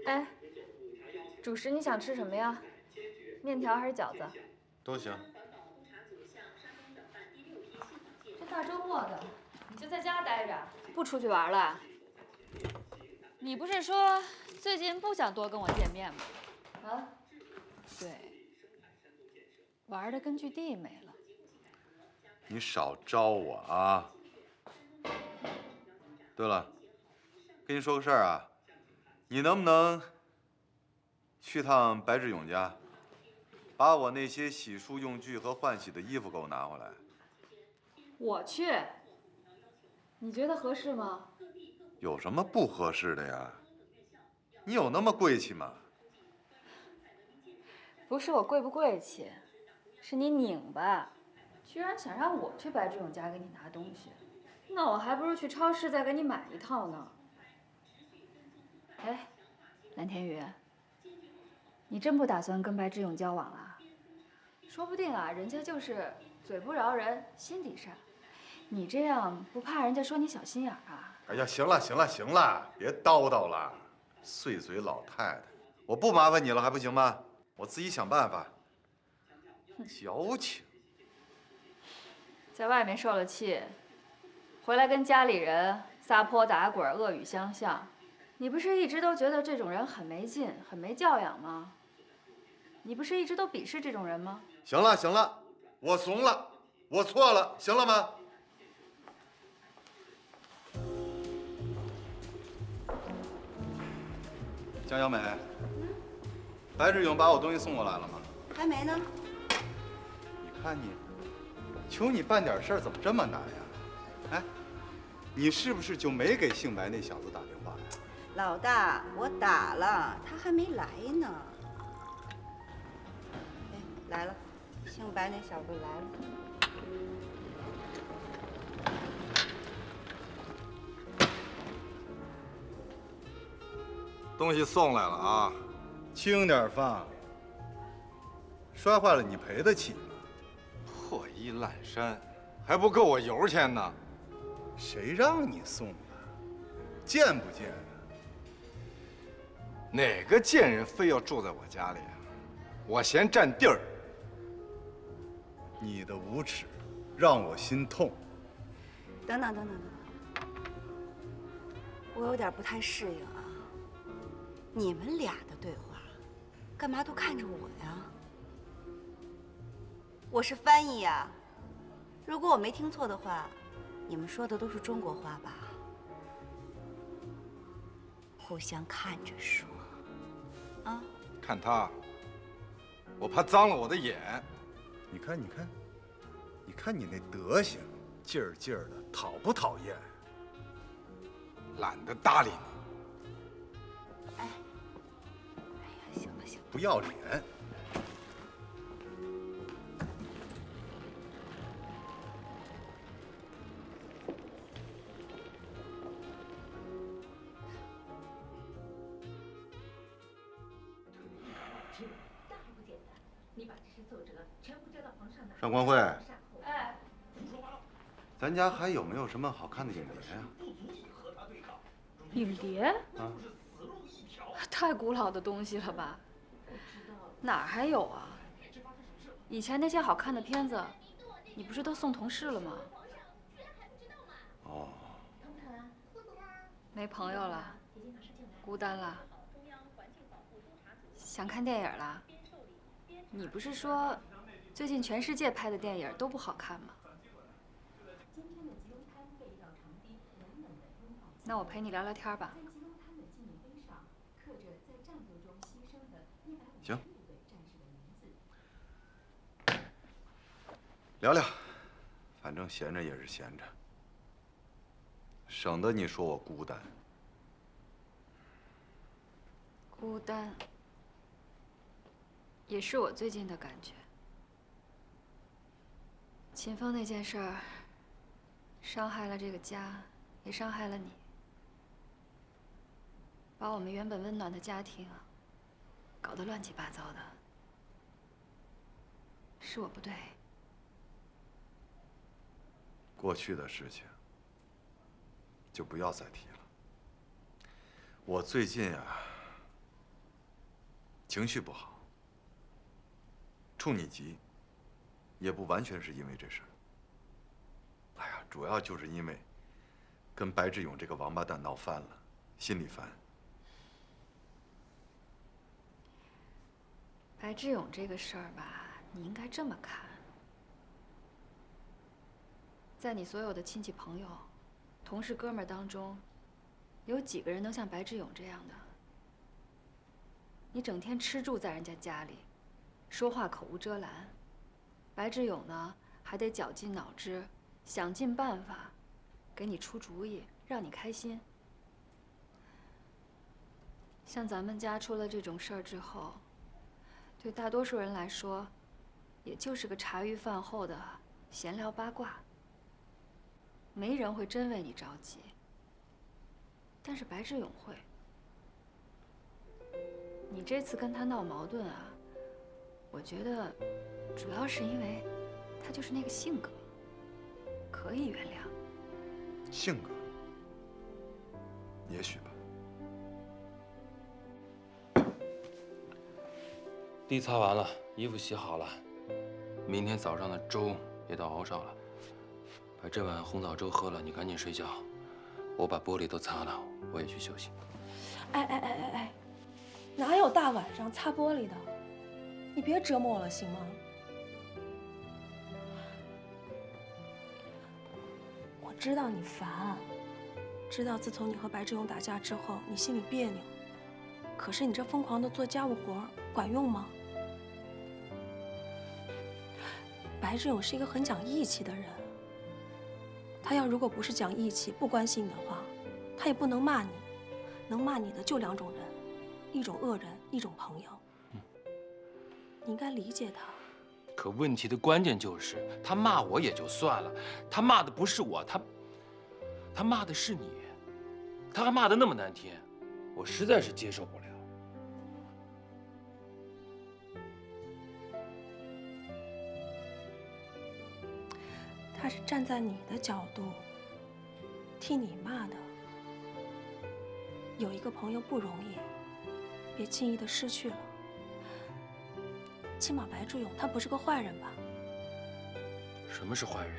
Speaker 8: 哎，主食你想吃什么呀？面条还是饺子？
Speaker 3: 都行。
Speaker 8: 这大周末的，你就在家待着，不出去玩了？你不是说最近不想多跟我见面吗？啊？对，玩的根据地没了。
Speaker 3: 你少招我啊！对了，跟你说个事儿啊，你能不能去趟白志勇家，把我那些洗漱用具和换洗的衣服给我拿回来？
Speaker 8: 我去，你觉得合适吗？
Speaker 3: 有什么不合适的呀？你有那么贵气吗？
Speaker 8: 不是我贵不贵气，是你拧巴，居然想让我去白志勇家给你拿东西，那我还不如去超市再给你买一套呢。哎，蓝天宇，你真不打算跟白志勇交往了？说不定啊，人家就是嘴不饶人，心底善。你这样不怕人家说你小心眼啊？
Speaker 3: 哎呀，行了行了行了，别叨叨了，碎嘴老太太，我不麻烦你了还不行吗？我自己想办法。矫情。
Speaker 8: 在外面受了气，回来跟家里人撒泼打滚、恶语相向。你不是一直都觉得这种人很没劲、很没教养吗？你不是一直都鄙视这种人吗？
Speaker 3: 行了行了，我怂了，我错了，行了吗？江小美，白志勇把我东西送过来了吗？
Speaker 1: 还没呢。
Speaker 3: 你看你，求你办点事儿怎么这么难呀？哎，你是不是就没给姓白那小子打电话呀？
Speaker 1: 老大，我打了，他还没来呢。哎，来了，姓白那小子来了。
Speaker 2: 东西送来了啊，
Speaker 3: 轻点放，摔坏了你赔得起吗？
Speaker 2: 破衣烂衫，还不够我油钱呢。
Speaker 3: 谁让你送的？贱不贱啊？
Speaker 2: 哪个贱人非要住在我家里啊？我嫌占地儿。
Speaker 3: 你的无耻让我心痛。
Speaker 1: 等等等等等等，我有点不太适应啊。你们俩的对话，干嘛都看着我呀？我是翻译呀。如果我没听错的话，你们说的都是中国话吧？互相看着说，啊？
Speaker 2: 看他，我怕脏了我的眼。
Speaker 3: 你看，你看，你看你那德行，劲儿劲儿的，讨不讨厌？
Speaker 2: 懒得搭理你。
Speaker 1: 行了行了，
Speaker 3: 不要脸！上官慧，
Speaker 8: 哎，
Speaker 3: 咱家还有没有什么好看的影碟呀？
Speaker 8: 影碟？
Speaker 3: 啊，
Speaker 8: 太古老的东西了吧？哪儿还有啊？以前那些好看的片子，你不是都送同事了吗？
Speaker 3: 哦，
Speaker 8: 没朋友了，孤单了，想看电影了？你不是说最近全世界拍的电影都不好看吗？那我陪你聊聊天吧。
Speaker 3: 行，聊聊，反正闲着也是闲着，省得你说我孤单。
Speaker 8: 孤单，也是我最近的感觉。秦风那件事儿，伤害了这个家，也伤害了你，把我们原本温暖的家庭搞得乱七八糟的，是我不对。
Speaker 3: 过去的事情就不要再提了。我最近啊，情绪不好，冲你急，也不完全是因为这事儿。哎呀，主要就是因为跟白志勇这个王八蛋闹翻了，心里烦。
Speaker 8: 白志勇这个事儿吧，你应该这么看。在你所有的亲戚朋友、同事哥们儿当中，有几个人能像白志勇这样的？你整天吃住在人家家里，说话口无遮拦。白志勇呢，还得绞尽脑汁，想尽办法，给你出主意，让你开心。像咱们家出了这种事儿之后，对大多数人来说，也就是个茶余饭后的闲聊八卦。没人会真为你着急，但是白志勇会。你这次跟他闹矛盾啊，我觉得主要是因为他就是那个性格，可以原谅。
Speaker 3: 性格，也许吧。
Speaker 5: 地擦完了，衣服洗好了，明天早上的粥也都熬上了。把这碗红枣粥喝了，你赶紧睡觉。我把玻璃都擦了，我也去休息。
Speaker 9: 哎，哪有大晚上擦玻璃的？你别折磨我了，行吗？我知道你烦，知道自从你和白志勇打架之后，你心里别扭。可是你这疯狂的做家务活管用吗？白志勇是一个很讲义气的人，他要如果不是讲义气，不关心你的话，他也不能骂你。能骂你的就2种人，一种恶人，一种朋友。你应该理解他。
Speaker 5: 可问题的关键就是，他骂我也就算了，他骂的不是我，他骂的是你，他还骂得那么难听，我实在是接受不了。
Speaker 9: 他是站在你的角度替你骂的。有一个朋友不容易，别轻易的失去了。起码白志勇他不是个坏人吧？
Speaker 5: 什么是坏人？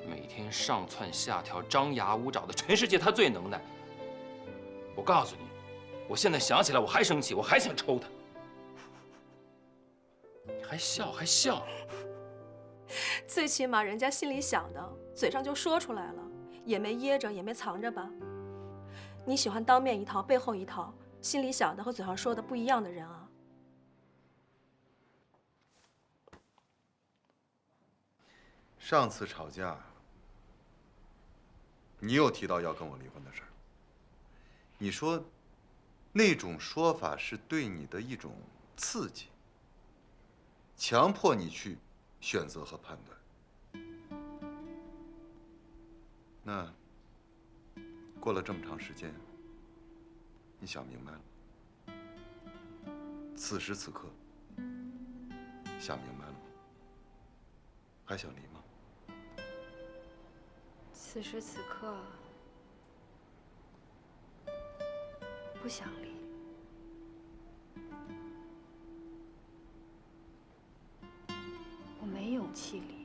Speaker 5: 每天上蹿下跳、张牙舞爪的，全世界他最能耐。我告诉你，我现在想起来我还生气，我还想抽他。你还笑？
Speaker 9: 最起码人家心里想的，嘴上就说出来了，也没掖着，也没藏着吧？你喜欢当面一套，背后一套，心里想的和嘴上说的不一样的人啊！
Speaker 3: 上次吵架，你又提到要跟我离婚的事儿。你说，那种说法是对你的一种刺激，强迫你去选择和判断。那过了这么长时间，你想明白了吗？此时此刻，想明白了吗？还想离吗？
Speaker 10: 此时此刻，不想离。我没勇气离。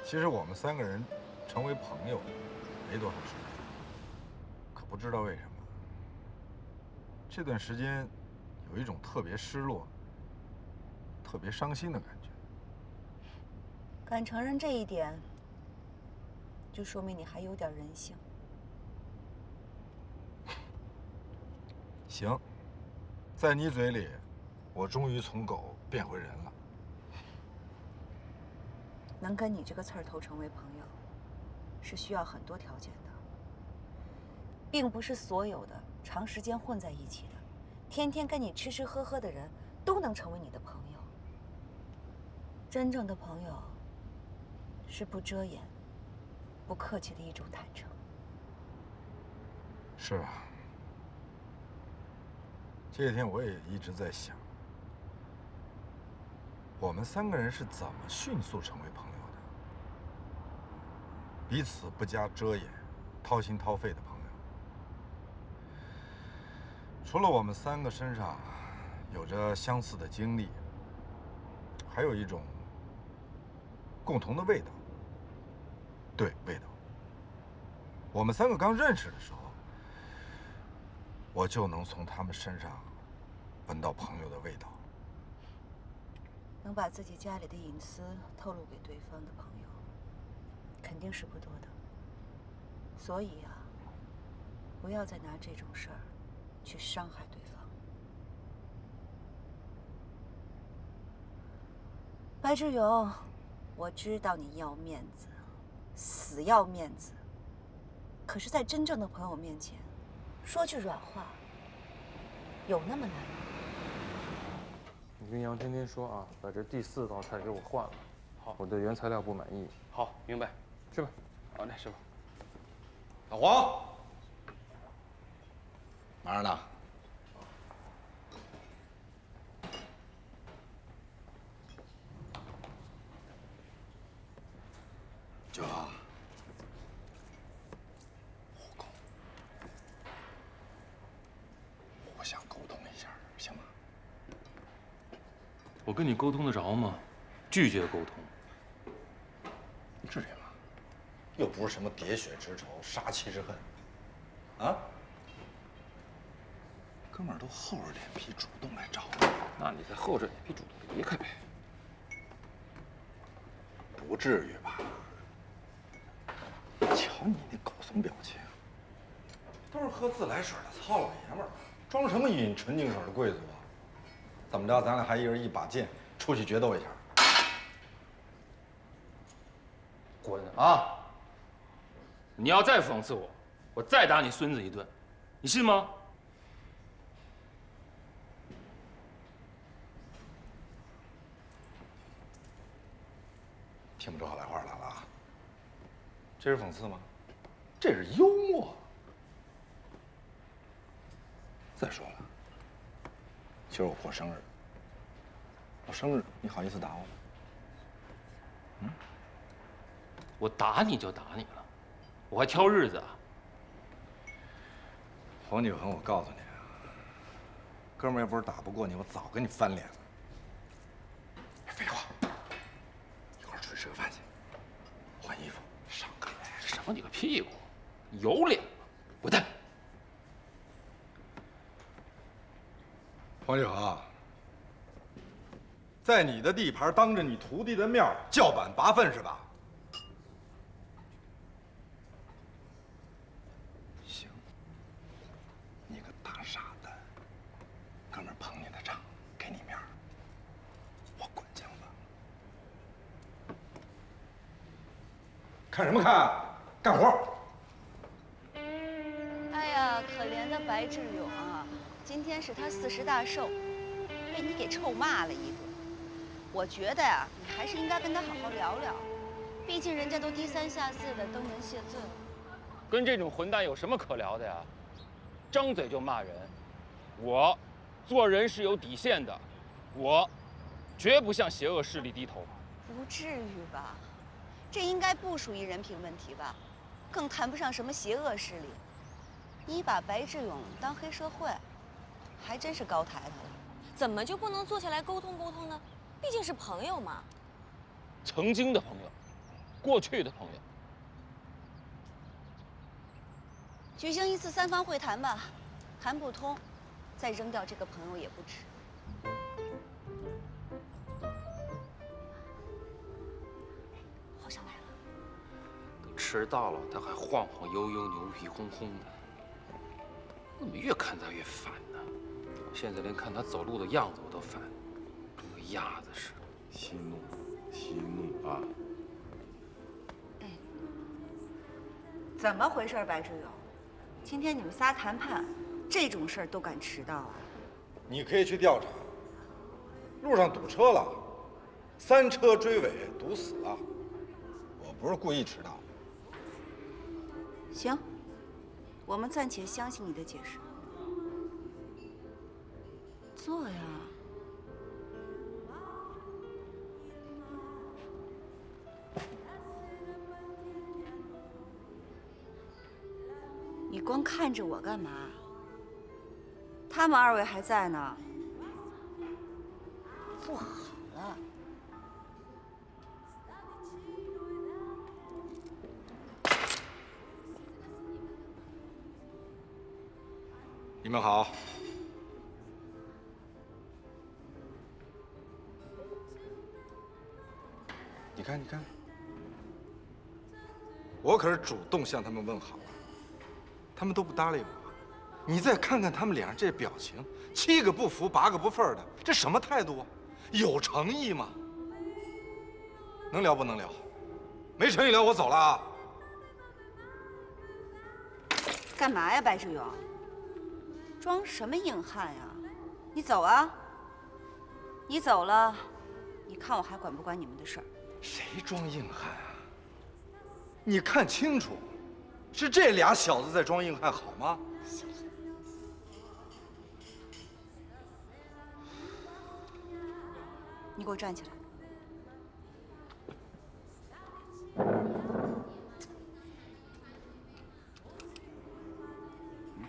Speaker 2: 其实我们3个人成为朋友没多长时间，可不知道为什么，这段时间有一种特别失落、特别伤心的感觉。
Speaker 1: 敢承认这一点，就说明你还有点人性。
Speaker 2: 行，在你嘴里，我终于从狗变回人了。
Speaker 1: 能跟你这个刺儿头成为朋友，是需要很多条件的，并不是所有的长时间混在一起的，天天跟你吃吃喝喝的人都能成为你的朋友。真正的朋友，是不遮掩、不客气的一种坦诚。
Speaker 2: 是啊，这些天我也一直在想，我们3个人是怎么迅速成为朋友的？彼此不加遮掩、掏心掏肺的朋友。除了我们3个身上有着相似的经历，还有一种共同的味道。对，味道。我们3个刚认识的时候，我就能从他们身上闻到朋友的味道。
Speaker 1: 能把自己家里的隐私透露给对方的朋友，肯定是不多的。所以啊，不要再拿这种事儿去伤害对方。白志勇，我知道你要面子，死要面子。可是，在真正的朋友面前，说句软话，有那么难吗？
Speaker 6: 你跟杨天天说啊，把这第4道菜给我换了。好，我对原材料不满意。
Speaker 5: 好，明白。
Speaker 6: 去吧。
Speaker 5: 好嘞，师傅。
Speaker 2: 老黄，马上呢。
Speaker 3: 九啊，我想沟通一下，行吗？
Speaker 5: 我跟你沟通得着吗？拒绝沟通。
Speaker 2: 至于吗？又不是什么喋血之仇、杀妻之恨，啊？哥们儿都厚着脸皮主动来找我，
Speaker 5: 那你再厚着脸皮主动离开呗。
Speaker 2: 不至于吧？瞧你那狗怂表情，都是喝自来水的糙老爷们儿，装什么饮纯净水的贵族啊？怎么着，咱俩还一人一把剑，出去决斗一下？
Speaker 5: 滚啊！你要再讽刺我，我再打你孙子一顿，你信吗？
Speaker 2: 听不出好赖话来了啊！这是讽刺吗？这是幽默。再说了，今儿我过生日，我生日你好意思打我吗？嗯？
Speaker 5: 我打你就打你了，我还挑日子啊。
Speaker 2: 黄景恒，我告诉你啊，哥们儿要不是打不过你，我早跟你翻脸了。废话，一会儿出去吃个饭去，换衣服，上个脸。
Speaker 5: 什么你个屁股，有脸吗？滚蛋！
Speaker 2: 黄景恒，在你的地盘，当着你徒弟的面叫板拔粪是吧？行，你个大傻蛋，哥们儿捧你的场，给你面儿，我管枪吧。看什么看？干活！
Speaker 1: 哎呀，可怜的白志勇啊，今天是他40大寿，被你给臭骂了一顿。我觉得呀，你还是应该跟他好好聊聊，毕竟人家都低三下四的登门谢罪了。
Speaker 5: 跟这种混蛋有什么可聊的呀？张嘴就骂人，我做人是有底线的，我绝不向邪恶势力低头。
Speaker 1: 不至于吧？这应该不属于人品问题吧？更谈不上什么邪恶势力。你把白志勇当黑社会，还真是高抬他了。
Speaker 7: 怎么就不能坐下来沟通沟通呢？毕竟是朋友嘛。
Speaker 5: 曾经的朋友，过去的朋友。
Speaker 1: 举行一次3方会谈吧，谈不通，再扔掉这个朋友也不迟。好想来了。
Speaker 5: 都迟到了，他还晃晃悠悠、牛皮哄哄的，我怎么越看他越烦呢？我现在连看他走路的样子我都烦，跟个鸭子似的。
Speaker 2: 息怒，息怒啊！
Speaker 1: 怎么回事，白志勇？今天你们仨谈判，这种事儿都敢迟到啊？
Speaker 2: 你可以去调查。路上堵车了，3车追尾，堵死了。我不是故意迟到。
Speaker 1: 行，我们暂且相信你的解释。坐呀。你光看着我干嘛？他们2位还在呢。坐好了。
Speaker 2: 你们好。你看，你看，我可是主动向他们问好了，他们都不搭理我。你再看看他们脸上这表情，7个不服8个不忿的，这什么态度啊？有诚意吗？能聊不能聊？没诚意聊，我走了啊！
Speaker 1: 干嘛呀，白志勇？装什么硬汉呀？你走啊！你走了，你看我还管不管你们的事儿？
Speaker 2: 谁装硬汉啊？你看清楚，是这俩小子在装硬汉，好吗？
Speaker 1: 你给我站起来！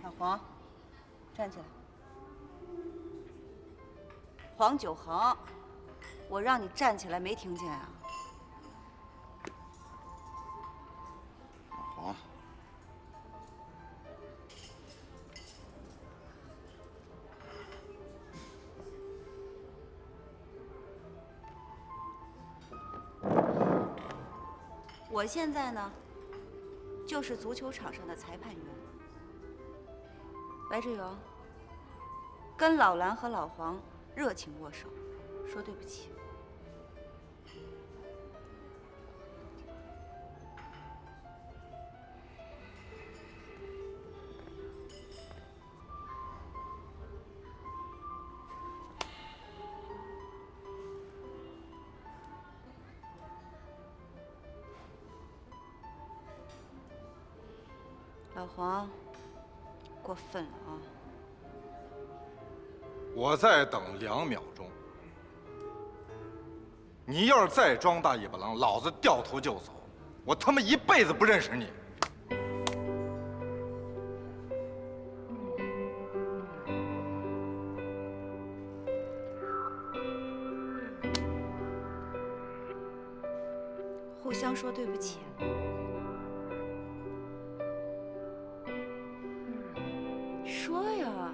Speaker 1: 老黄，站起来！黄九恒，我让你站起来，没听见啊？
Speaker 2: 好啊。
Speaker 1: 我现在呢，就是足球场上的裁判员。白志勇，跟老蓝和老黄热情握手，说对不起。老黄，过分了啊！
Speaker 2: 我再等2秒钟。你要是再装大尾巴狼，老子掉头就走，我他妈一辈子不认识你。
Speaker 1: 互相说对不起。说呀。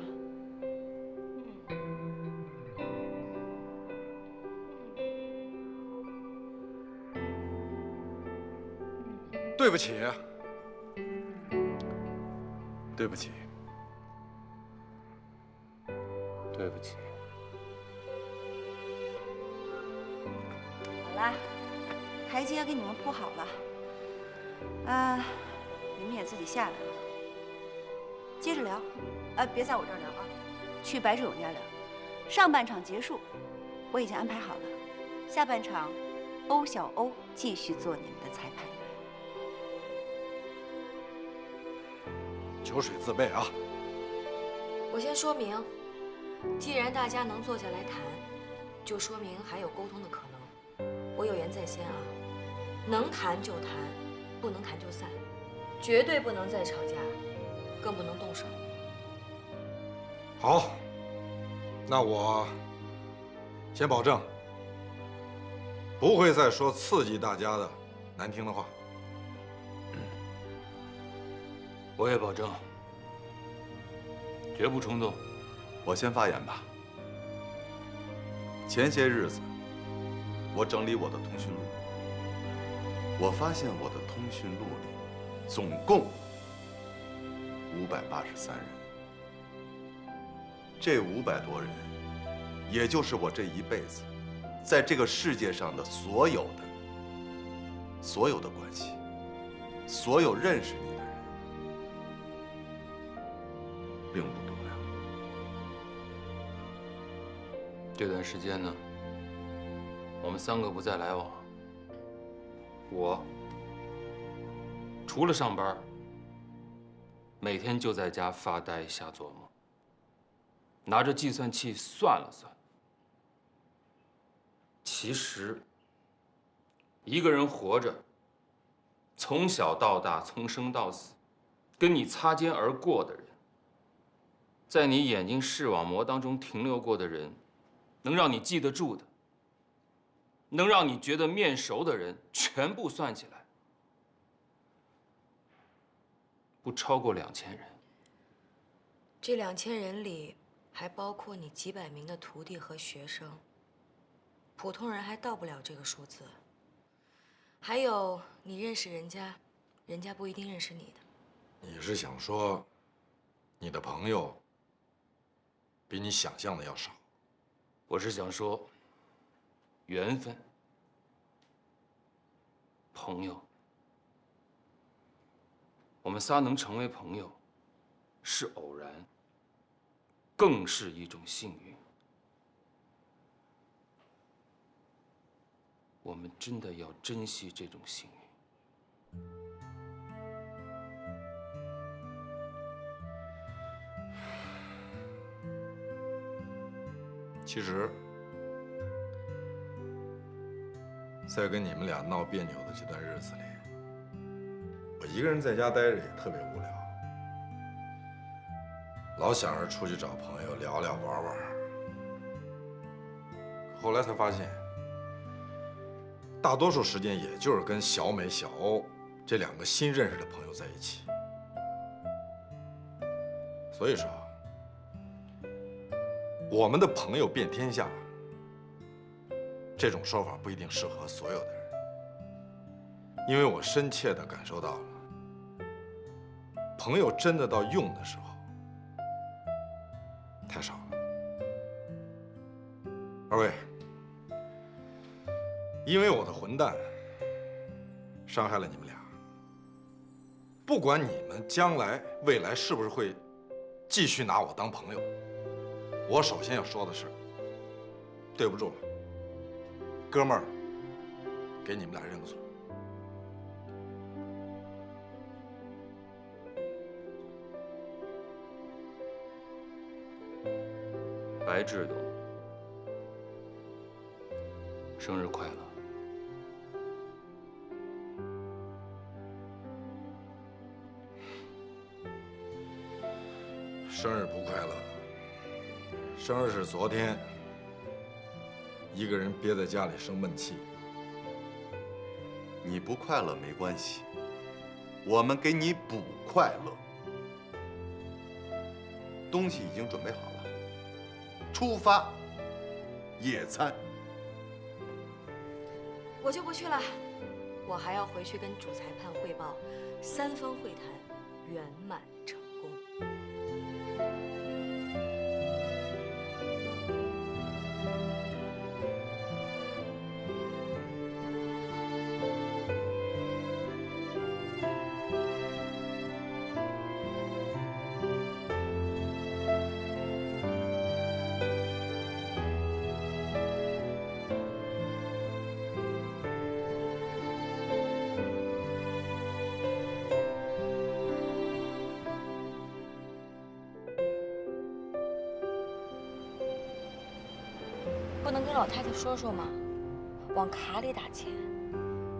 Speaker 2: 对不起，对不起，
Speaker 5: 对不起。
Speaker 1: 好啦，台阶给你们铺好了，你们也自己下来了。接着聊，别在我这儿聊啊，去白志勇家聊。上半场结束，我已经安排好了，下半场，欧小欧继续做你们的裁判员。
Speaker 2: 酒水自备啊！
Speaker 7: 我先说明，既然大家能坐下来谈，就说明还有沟通的可能。我有言在先啊，能谈就谈，不能谈就散，绝对不能再吵架，更不能动手。
Speaker 2: 好，那我先保证，不会再说刺激大家的难听的话。
Speaker 5: 我也保证，绝不冲动。
Speaker 3: 我先发言吧。前些日子，我整理我的通讯录，我发现我的通讯录里总共583人。这500多人，也就是我这一辈子在这个世界上的所有的关系，所有认识你的人，并不多呀。
Speaker 5: 这段时间呢，我们3个不再来往。我除了上班，每天就在家发呆瞎琢磨，拿着计算器算了算。其实，一个人活着，从小到大，从生到死，跟你擦肩而过的人，在你眼睛视网膜当中停留过的人，能让你记得住的，能让你觉得面熟的人，全部算起来，不超过2000人。
Speaker 7: 这2000人里，还包括你几百名的徒弟和学生，普通人还到不了这个数字。还有你认识人家，人家不一定认识你的。
Speaker 2: 你是想说，你的朋友比你想象的要少？
Speaker 5: 我是想说，缘分，朋友，我们仨能成为朋友，是偶然，更是一种幸运。我们真的要珍惜这种幸运。
Speaker 2: 其实，在跟你们俩闹别扭的这段日子里，我一个人在家待着也特别无聊，老想着出去找朋友聊聊玩玩。后来才发现，大多数时间也就是跟小美、小欧这2个新认识的朋友在一起。所以说，我们的朋友遍天下，这种说法不一定适合所有的人，因为我深切地感受到了，朋友真的到用的时候太少了。二位，因为我的混蛋伤害了你们俩，不管你们将来未来是不是会继续拿我当朋友，我首先要说的是，对不住了，哥们儿，给你们俩认个错。
Speaker 5: 白志勇，生日快乐！
Speaker 2: 生日不快乐，生日是昨天，一个人憋在家里生闷气。
Speaker 3: 你不快乐没关系，我们给你补快乐。东西已经准备好了，出发野餐。
Speaker 7: 我就不去了，我还要回去跟主裁判汇报，3方会谈圆满成功。不能跟老太太说说吗？往卡里打钱，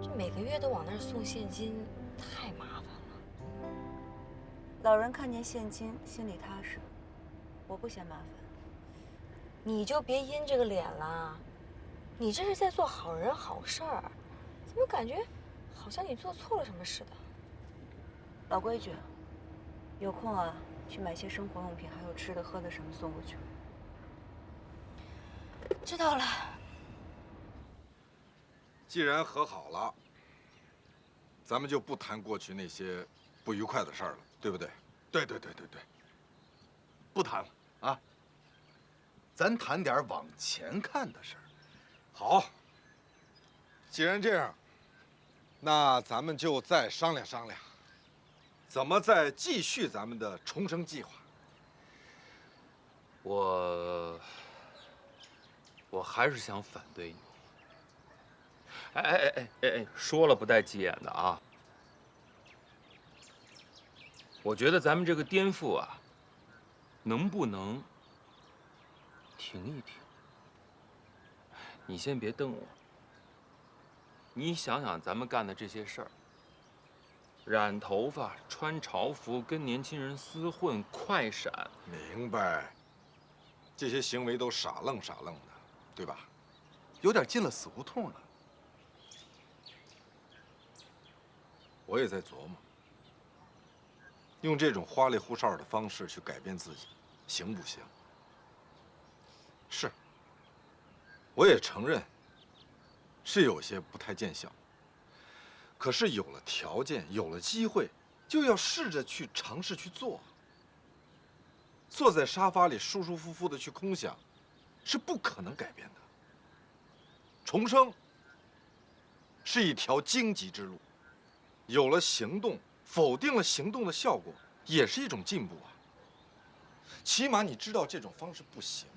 Speaker 7: 这每个月都往那儿送现金，太麻烦了。
Speaker 1: 老人看见现金，心里踏实，我不嫌麻烦。
Speaker 7: 你就别阴这个脸了，你这是在做好人好事儿，怎么感觉好像你做错了什么似的？
Speaker 1: 老规矩，有空啊，去买些生活用品，还有吃的喝的什么送过去。知道了。
Speaker 2: 既然和好了，咱们就不谈过去那些不愉快的事儿了，对不对？
Speaker 3: 对，不谈了啊，咱谈点往前看的事儿。
Speaker 2: 好，既然这样，那咱们就再商量商量，怎么再继续咱们的重生计划。
Speaker 5: 我还是想反对你。哎，说了不带急眼的啊！我觉得咱们这个颠覆啊，能不能停一停？你先别瞪我。你想想咱们干的这些事儿，染头发、穿潮服、跟年轻人厮混、快闪，
Speaker 2: 明白，这些行为都傻愣傻愣的，对吧？
Speaker 3: 有点进了死胡同了。
Speaker 2: 我也在琢磨，用这种花里胡哨的方式去改变自己，行不行？是，我也承认，是有些不太见效。可是有了条件，有了机会，就要试着去尝试去做。坐在沙发里舒舒服服的去空想，是不可能改变的。重生是一条荆棘之路，有了行动，否定了行动的效果，也是一种进步啊。起码你知道这种方式不行，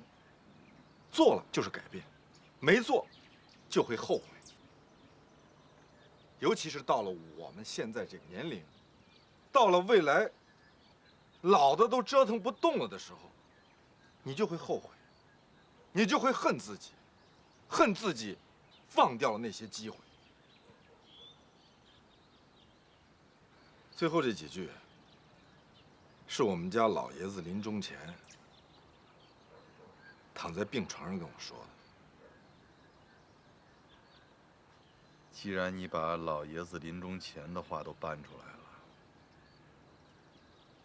Speaker 2: 做了就是改变，没做就会后悔。尤其是到了我们现在这个年龄，到了未来老的都折腾不动了的时候，你就会后悔，你就会恨自己，恨自己放掉了那些机会。最后这几句是我们家老爷子临终前躺在病床上跟我说的。
Speaker 3: 既然你把老爷子临终前的话都搬出来了，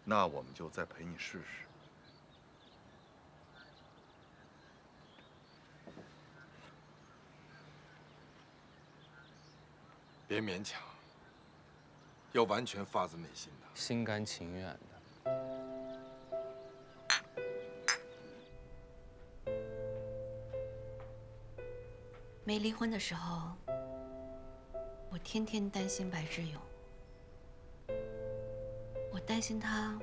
Speaker 3: 那我们就再陪你试试。
Speaker 2: 别勉强，要完全发自内心的，
Speaker 5: 心甘情愿的。
Speaker 9: 没离婚的时候，我天天担心白志勇。我担心他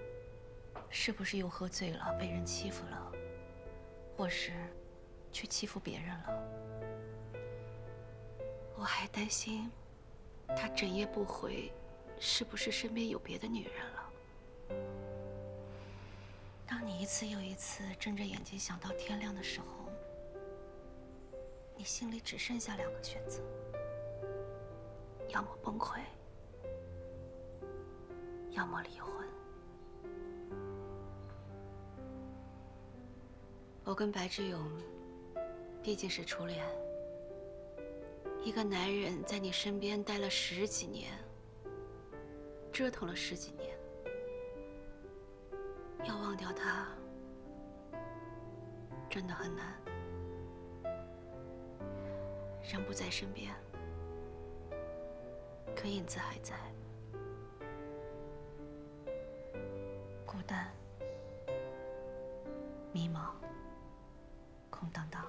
Speaker 9: 是不是又喝醉了，被人欺负了，或是去欺负别人了。我还担心他整夜不回，是不是身边有别的女人了。当你一次又一次睁着眼睛想到天亮的时候，你心里只剩下2个选择：要么崩溃，要么离婚。我跟白志勇毕竟是初恋，一个男人在你身边待了10几年，折腾了10几年，要忘掉他真的很难。人不在身边，可影子还在。孤单、迷茫、空荡荡。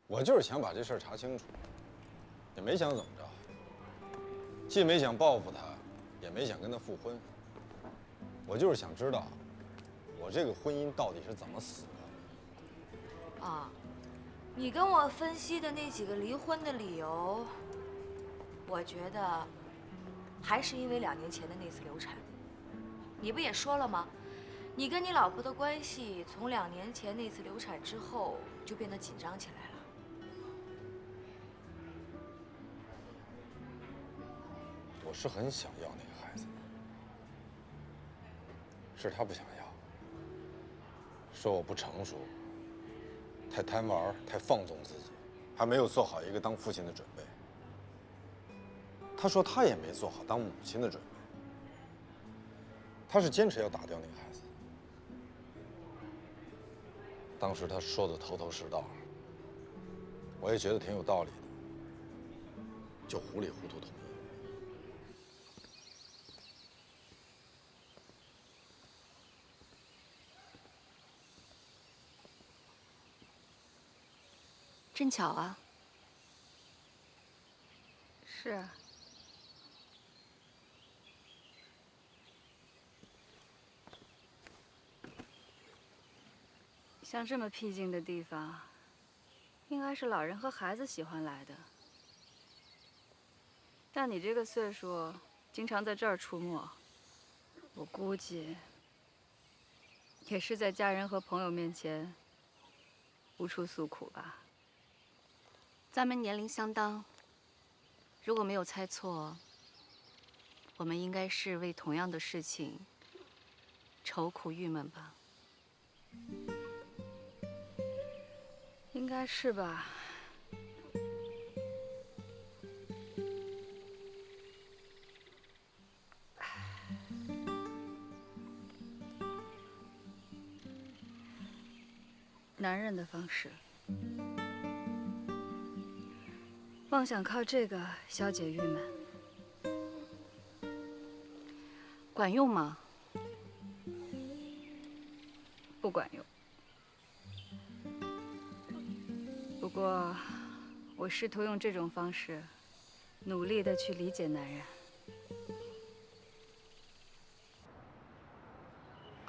Speaker 2: 我就是想把这事儿查清楚，也没想怎么着，既没想报复他，也没想跟他复婚。我就是想知道，我这个婚姻到底是怎么死的。
Speaker 7: 啊，你跟我分析的那几个离婚的理由，我觉得还是因为2年前的那次流产。你不也说了吗？你跟你老婆的关系从2年前那次流产之后就变得紧张起来了。
Speaker 2: 我是很想要那个孩子，是他不想要，说我不成熟，太贪玩，太放纵自己，还没有做好一个当父亲的准备。他说他也没做好当母亲的准备，他是坚持要打掉那个孩子。当时他说的头头是道，我也觉得挺有道理的，就糊里糊涂同意。
Speaker 9: 真巧啊！
Speaker 10: 是啊。像这么僻静的地方，应该是老人和孩子喜欢来的。像你这个岁数，经常在这儿出没，我估计也是在家人和朋友面前无处诉苦吧。
Speaker 9: 咱们年龄相当，如果没有猜错，我们应该是为同样的事情愁苦郁闷吧？
Speaker 10: 应该是吧。男人的方式，妄想靠这个消解郁闷，
Speaker 9: 管用吗？
Speaker 10: 不管用。不过，我试图用这种方式，努力地去理解男人。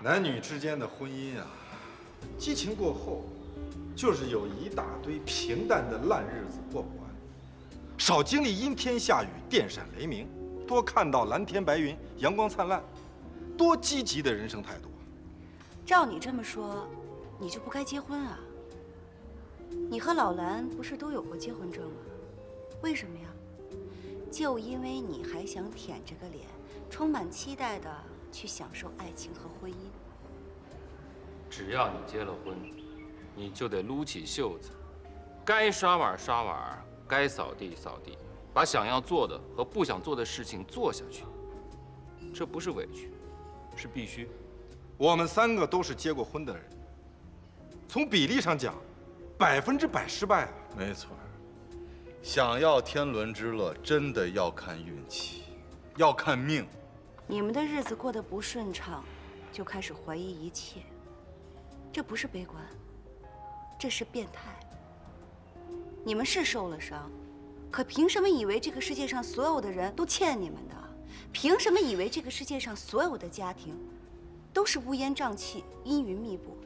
Speaker 2: 男女之间的婚姻啊，激情过后，就是有一大堆平淡的烂日子过不完。少经历阴天下雨、电闪雷鸣，多看到蓝天白云、阳光灿烂，多积极的人生态度。
Speaker 1: 照你这么说，你就不该结婚啊？你和老兰不是都有过结婚证吗？为什么呀？就因为你还想舔着个脸，充满期待的去享受爱情和婚姻。
Speaker 5: 只要你结了婚，你就得撸起袖子，该刷碗刷碗，该扫地扫地，把想要做的和不想做的事情做下去。这不是委屈，是必须。
Speaker 2: 我们3个都是结过婚的人，从比例上讲，100%失败啊！
Speaker 3: 没错，想要天伦之乐，真的要看运气，要看命。
Speaker 1: 你们的日子过得不顺畅，就开始怀疑一切，这不是悲观，这是变态。你们是受了伤，可凭什么以为这个世界上所有的人都欠你们的？凭什么以为这个世界上所有的家庭都是乌烟瘴气、阴云密布，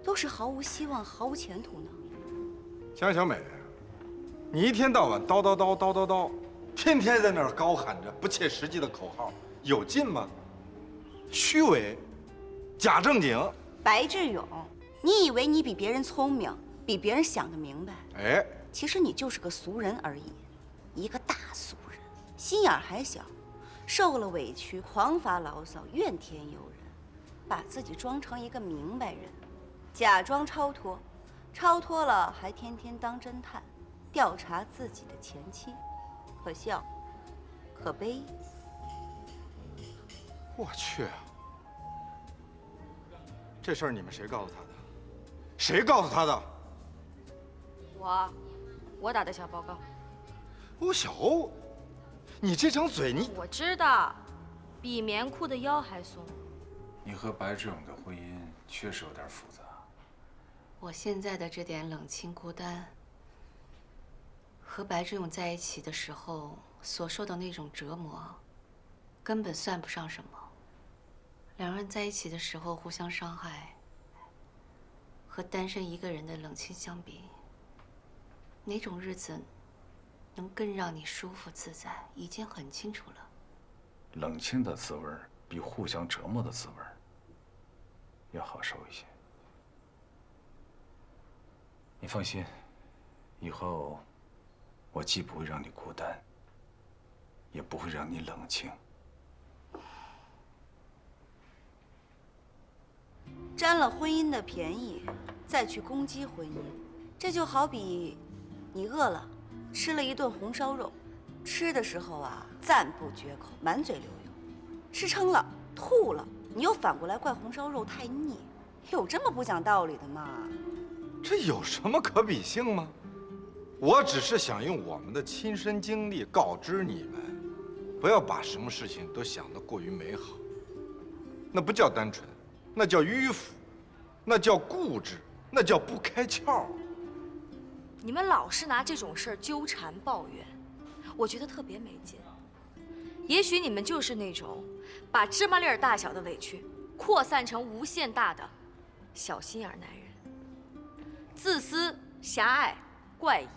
Speaker 1: 都是毫无希望、毫无前途呢？
Speaker 2: 江小美，你一天到晚叨叨叨叨叨叨，天天在那儿高喊着不切实际的口号，有劲吗？虚伪，假正经。
Speaker 1: 白志勇，你以为你比别人聪明，比别人想得明白？
Speaker 2: 哎，
Speaker 1: 其实你就是个俗人而已，一个大俗人，心眼还小，受了委屈狂发牢骚，怨天尤人，把自己装成一个明白人，假装超脱，超脱了还天天当侦探，调查自己的前妻，可笑，可悲。
Speaker 2: 我去，这事儿你们谁告诉他的？谁告诉他的？
Speaker 7: 我打的小报告。
Speaker 2: 哦，小欧，你这张嘴你……
Speaker 7: 我知道，比棉裤的腰还松。
Speaker 6: 你和白志勇的婚姻确实有点复杂。
Speaker 11: 我现在的这点冷清孤单，和白志勇在一起的时候所受的那种折磨，根本算不上什么。两人在一起的时候互相伤害，和单身一个人的冷清相比，哪种日子能更让你舒服自在，已经很清楚了。
Speaker 6: 冷清的滋味比互相折磨的滋味要好受一些。你放心，以后我既不会让你孤单，也不会让你冷清。
Speaker 1: 占了婚姻的便宜，再去攻击婚姻，这就好比你饿了，吃了一顿红烧肉，吃的时候啊赞不绝口，满嘴流油；吃撑了，吐了，你又反过来怪红烧肉太腻，有这么不讲道理的吗？
Speaker 2: 这有什么可比性吗？我只是想用我们的亲身经历告知你们，不要把什么事情都想得过于美好，那不叫单纯，那叫迂腐，那叫固执，那叫不开窍。
Speaker 7: 你们老是拿这种事儿纠缠抱怨，我觉得特别没劲。也许你们就是那种把芝麻粒儿大小的委屈扩散成无限大的小心眼男人，自私、狭隘、怪异。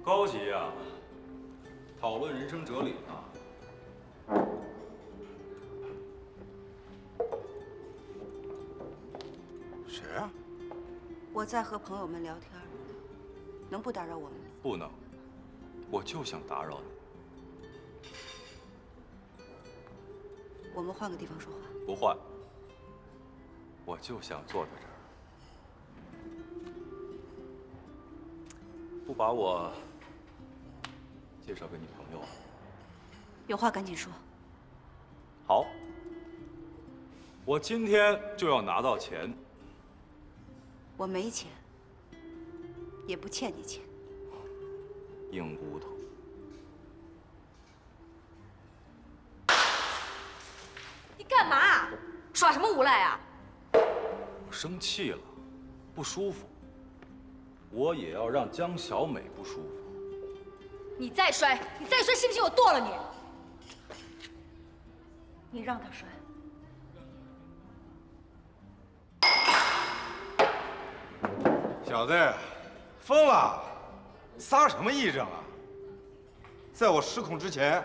Speaker 12: 高级啊，讨论人生哲理呢。
Speaker 2: 谁啊？
Speaker 1: 我在和朋友们聊天，能不打扰我们吗？
Speaker 12: 不能，我就想打扰你。
Speaker 1: 我们换个地方说话。
Speaker 12: 不换，我就想坐在这儿。不把我介绍给你朋友啊？
Speaker 1: 有话赶紧说。
Speaker 12: 好，我今天就要拿到钱。
Speaker 1: 我没钱，也不欠你钱。
Speaker 12: 硬骨头。
Speaker 7: 你干嘛？耍什么无赖啊？
Speaker 12: 我生气了，不舒服。我也要让江小美不舒服。
Speaker 7: 你再摔，你再摔，信不信我剁了你？
Speaker 1: 你让他摔。
Speaker 2: 小子，疯了，撒什么癔症啊？在我失控之前，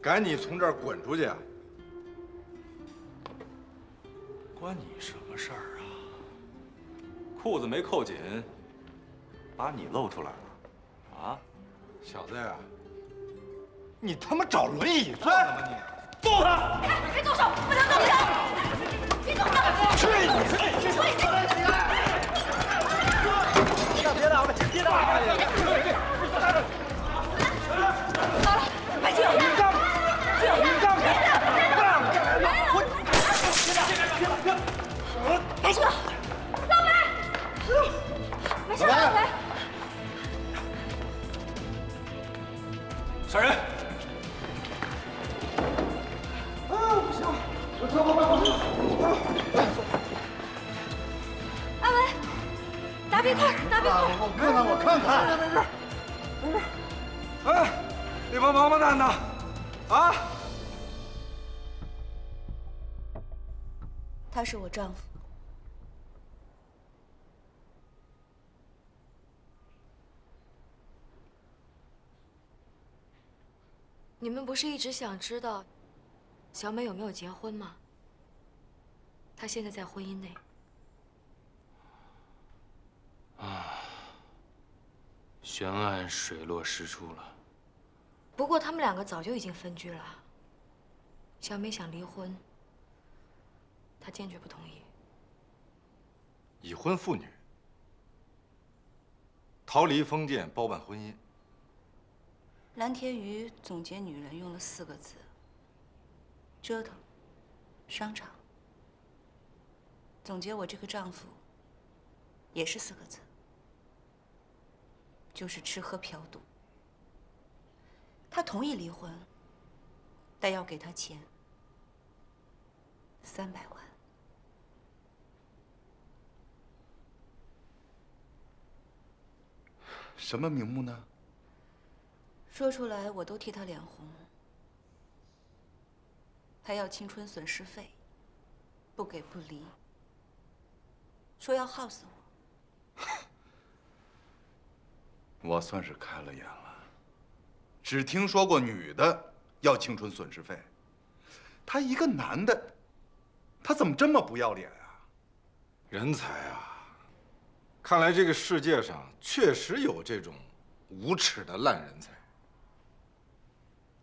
Speaker 2: 赶紧从这儿滚出去！
Speaker 12: 关你什么事儿啊？裤子没扣紧，把你露出来了，啊？
Speaker 2: 小子呀，你他妈找轮椅坐呢吗你？揍他！
Speaker 4: 别动手！不能动手！别动手！
Speaker 2: 去你的！去你的！别打了，别打了！
Speaker 4: 好了，白静，你干嘛？你干嘛？白静，老白，没事，老白。
Speaker 12: 杀人！
Speaker 2: 啊，不行，
Speaker 4: 阿文，打冰块，打冰块。
Speaker 2: 我看看，没事。哎，你帮王八蛋呢？啊？
Speaker 1: 他是我丈夫。
Speaker 7: 你们不是一直想知道小美有没有结婚吗？她现在在婚姻内。
Speaker 5: 悬案水落石出了。
Speaker 7: 不过他们两个早就已经分居了。小美想离婚，她坚决不同意。
Speaker 2: 已婚妇女逃离封建，包办婚姻。
Speaker 1: 蓝天瑜总结女人用了4个字：折腾、商场。总结我这个丈夫也是4个字，就是吃喝嫖赌。他同意离婚，但要给他钱300万。
Speaker 3: 什么名目呢？
Speaker 1: 说出来我都替他脸红。他要青春损失费，不给不离，说要耗死我。
Speaker 3: 我算是开了眼了。只听说过女的要青春损失费，他一个男的，他怎么这么不要脸啊？
Speaker 2: 人才啊！看来这个世界上确实有这种无耻的烂人才。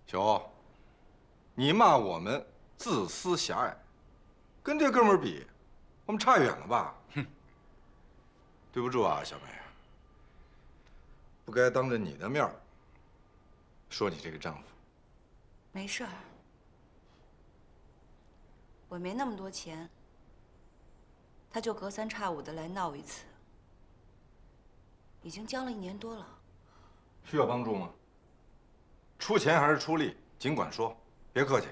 Speaker 2: 小欧，你骂我们自私狭隘，跟这哥们儿比，我们差远了吧？哼！对不住啊，小梅，不该当着你的面说你这个丈夫。
Speaker 1: 没事儿，我没那么多钱，他就隔3差5的来闹一次，已经僵了1年多了。
Speaker 2: 需要帮助吗？出钱还是出力，尽管说，别客气。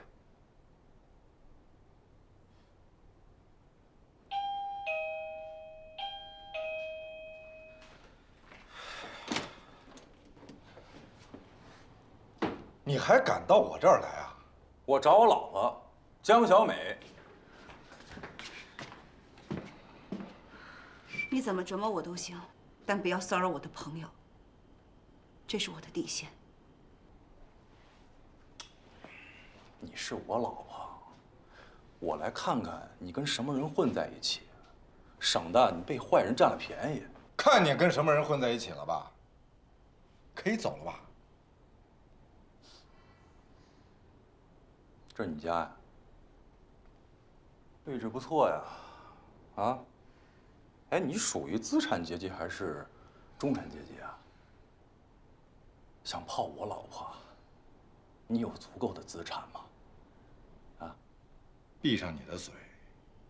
Speaker 2: 你还敢到我这儿来啊？
Speaker 12: 我找我老婆江小美。
Speaker 1: 你怎么折磨我都行，但不要骚扰我的朋友，这是我的底线。
Speaker 12: 你是我老婆，我来看看你跟什么人混在一起，省得你被坏人占了便宜。
Speaker 2: 看你跟什么人混在一起了吧？可以走了吧？
Speaker 12: 这是你家呀？位置不错呀，啊？哎，你属于资产阶级还是中产阶级啊？想泡我老婆，你有足够的资产吗？啊？
Speaker 2: 闭上你的嘴，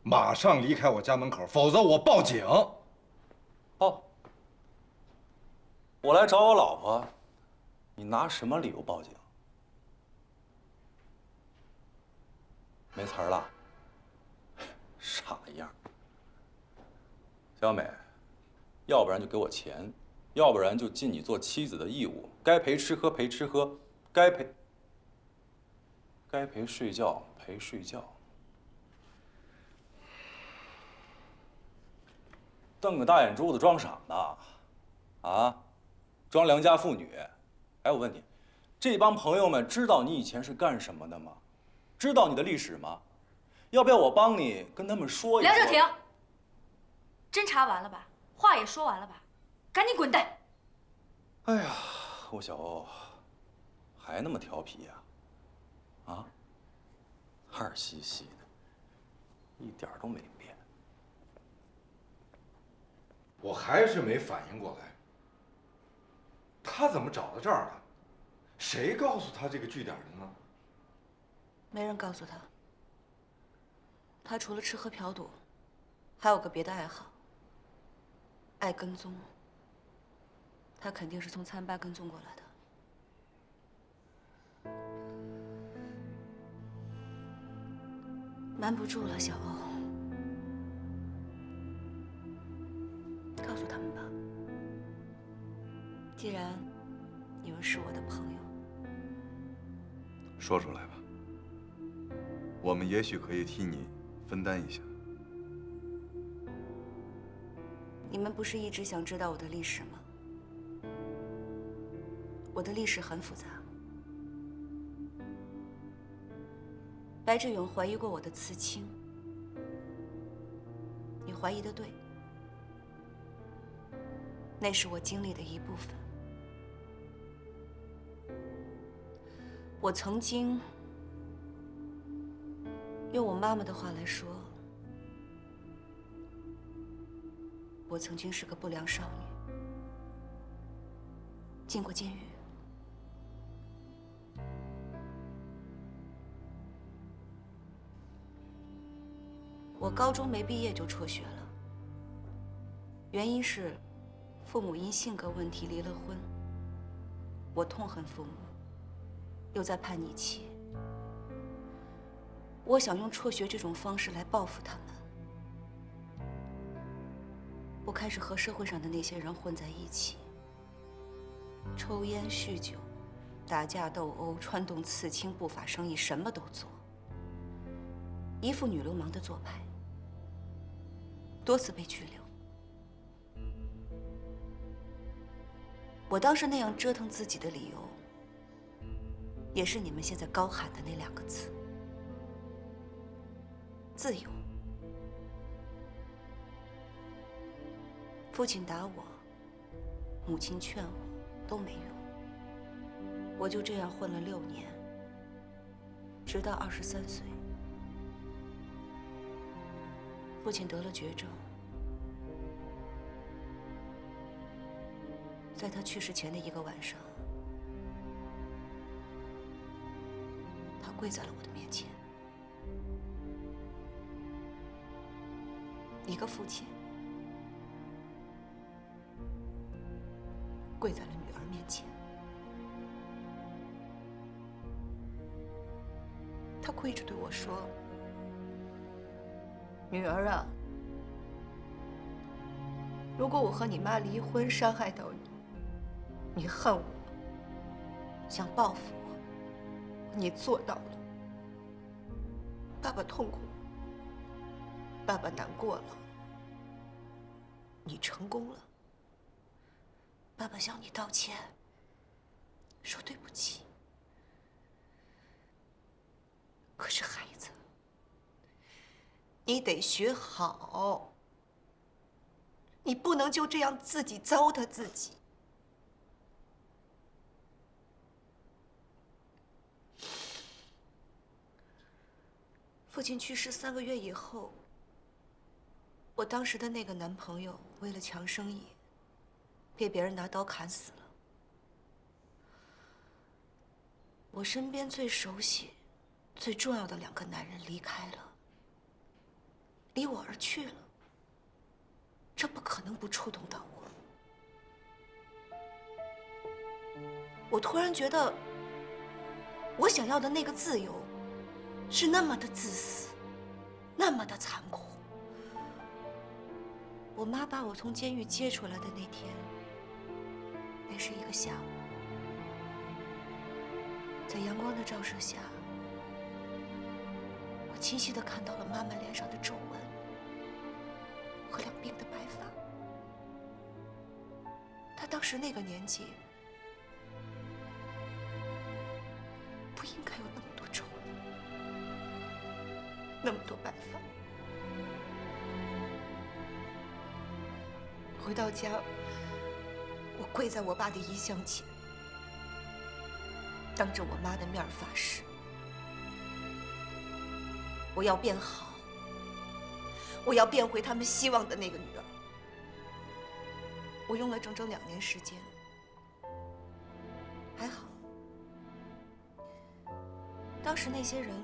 Speaker 2: 马上离开我家门口，否则我报警。
Speaker 12: 报？我来找我老婆，你拿什么理由报警？没词儿了？傻样！小美，要不然就给我钱，要不然就尽你做妻子的义务，该陪吃喝陪吃喝，该陪睡觉陪睡觉。瞪个大眼珠子装傻呢？啊？装良家妇女？哎，我问你，这帮朋友们知道你以前是干什么的吗？知道你的历史吗？要不要我帮你跟他们说一说？
Speaker 7: 梁正廷，侦查完了吧？话也说完了吧，赶紧滚蛋！
Speaker 12: 哎呀，我小欧还那么调皮呀？啊，二兮兮的，一点都没变。
Speaker 2: 我还是没反应过来，他怎么找到这儿的？谁告诉他这个据点的呢？
Speaker 1: 没人告诉他。他除了吃喝嫖赌，还有个别的爱好，爱跟踪。他肯定是从参巴跟踪过来的。瞒不住了，小欧，告诉他们吧。既然你们是我的朋友，
Speaker 3: 说出来吧，我们也许可以替你分担一下。
Speaker 1: 你们不是一直想知道我的历史吗？我的历史很复杂。白志勇怀疑过我的刺青，你怀疑的对，那是我经历的一部分。我曾经，用我妈妈的话来说，我曾经是个不良少女，进过监狱。我高中没毕业就辍学了，原因是父母因性格问题离了婚。我痛恨父母，又在叛逆期，我想用辍学这种方式来报复他们。我开始和社会上的那些人混在一起，抽烟、酗酒、打架斗殴、穿洞刺青、不法生意，什么都做，一副女流氓的做派。多次被拘留。我当时那样折腾自己的理由，也是你们现在高喊的那2个字：自由。父亲打我，母亲劝我，都没用。我就这样混了6年，直到23岁。父亲得了绝症，在他去世前的一个晚上，他跪在了我的面前。一个父亲跪在了女儿面前，他跪着对我说：“女儿啊，如果我和你妈离婚，伤害到你，你恨我，想报复我，你做到了。爸爸痛苦，爸爸难过了，你成功了。爸爸向你道歉，说对不起。可是孩子，你得学好，你不能就这样自己糟蹋自己。”父亲去世3个月以后，我当时的那个男朋友为了抢生意，被别人拿刀砍死了。我身边最熟悉、最重要的2个男人离开了，离我而去了。这不可能不触动到我。我突然觉得，我想要的那个自由，是那么的自私，那么的残酷。我妈把我从监狱接出来的那天，那是一个下午，在阳光的照射下，我清晰地看到了妈妈脸上的皱纹和2鬓的白发。她当时那个年纪，不应该有那么多皱纹，那么多白发。回
Speaker 13: 回到家，我跪在我爸的遗像前，当着我妈的面发誓，我要变好，我要变回他们希望的那个女儿。我用了整整2年时间，还好，当时那些人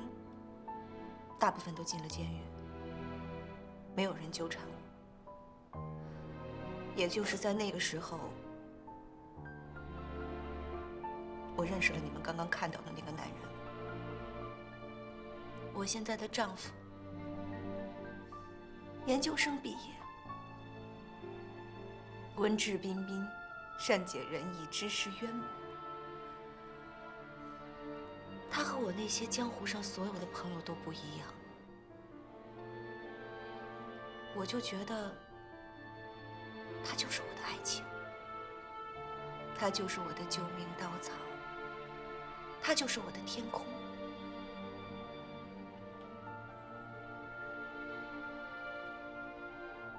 Speaker 13: 大部分都进了监狱，没有人纠缠我。也就是在那个时候，我认识了你们刚刚看到的那个男人，我现在的丈夫，研究生毕业，文质彬彬，善解人意，知识渊博。他和我那些江湖上所有的朋友都不一样，我就觉得他就是我的爱情，他就是我的救命稻草，他就是我的天空。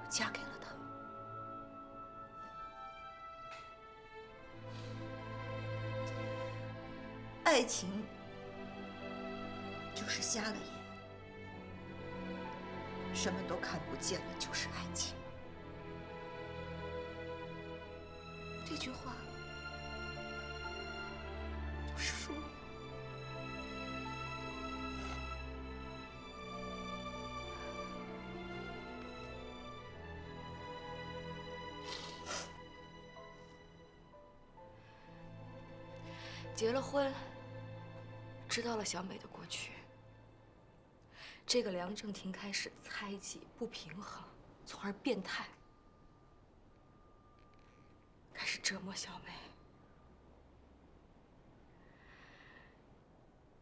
Speaker 13: 我嫁给了他。爱情就是瞎了眼，什么都看不见了，就是爱情。这句话就是说我。
Speaker 7: 结了婚，知道了小美的过去，这个梁正廷开始猜忌、不平衡，从而变态，开始折磨小美。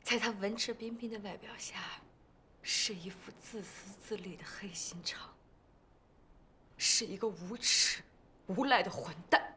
Speaker 7: 在他文质彬彬的外表下，是一副自私自利的黑心肠，是一个无耻、无赖的混蛋。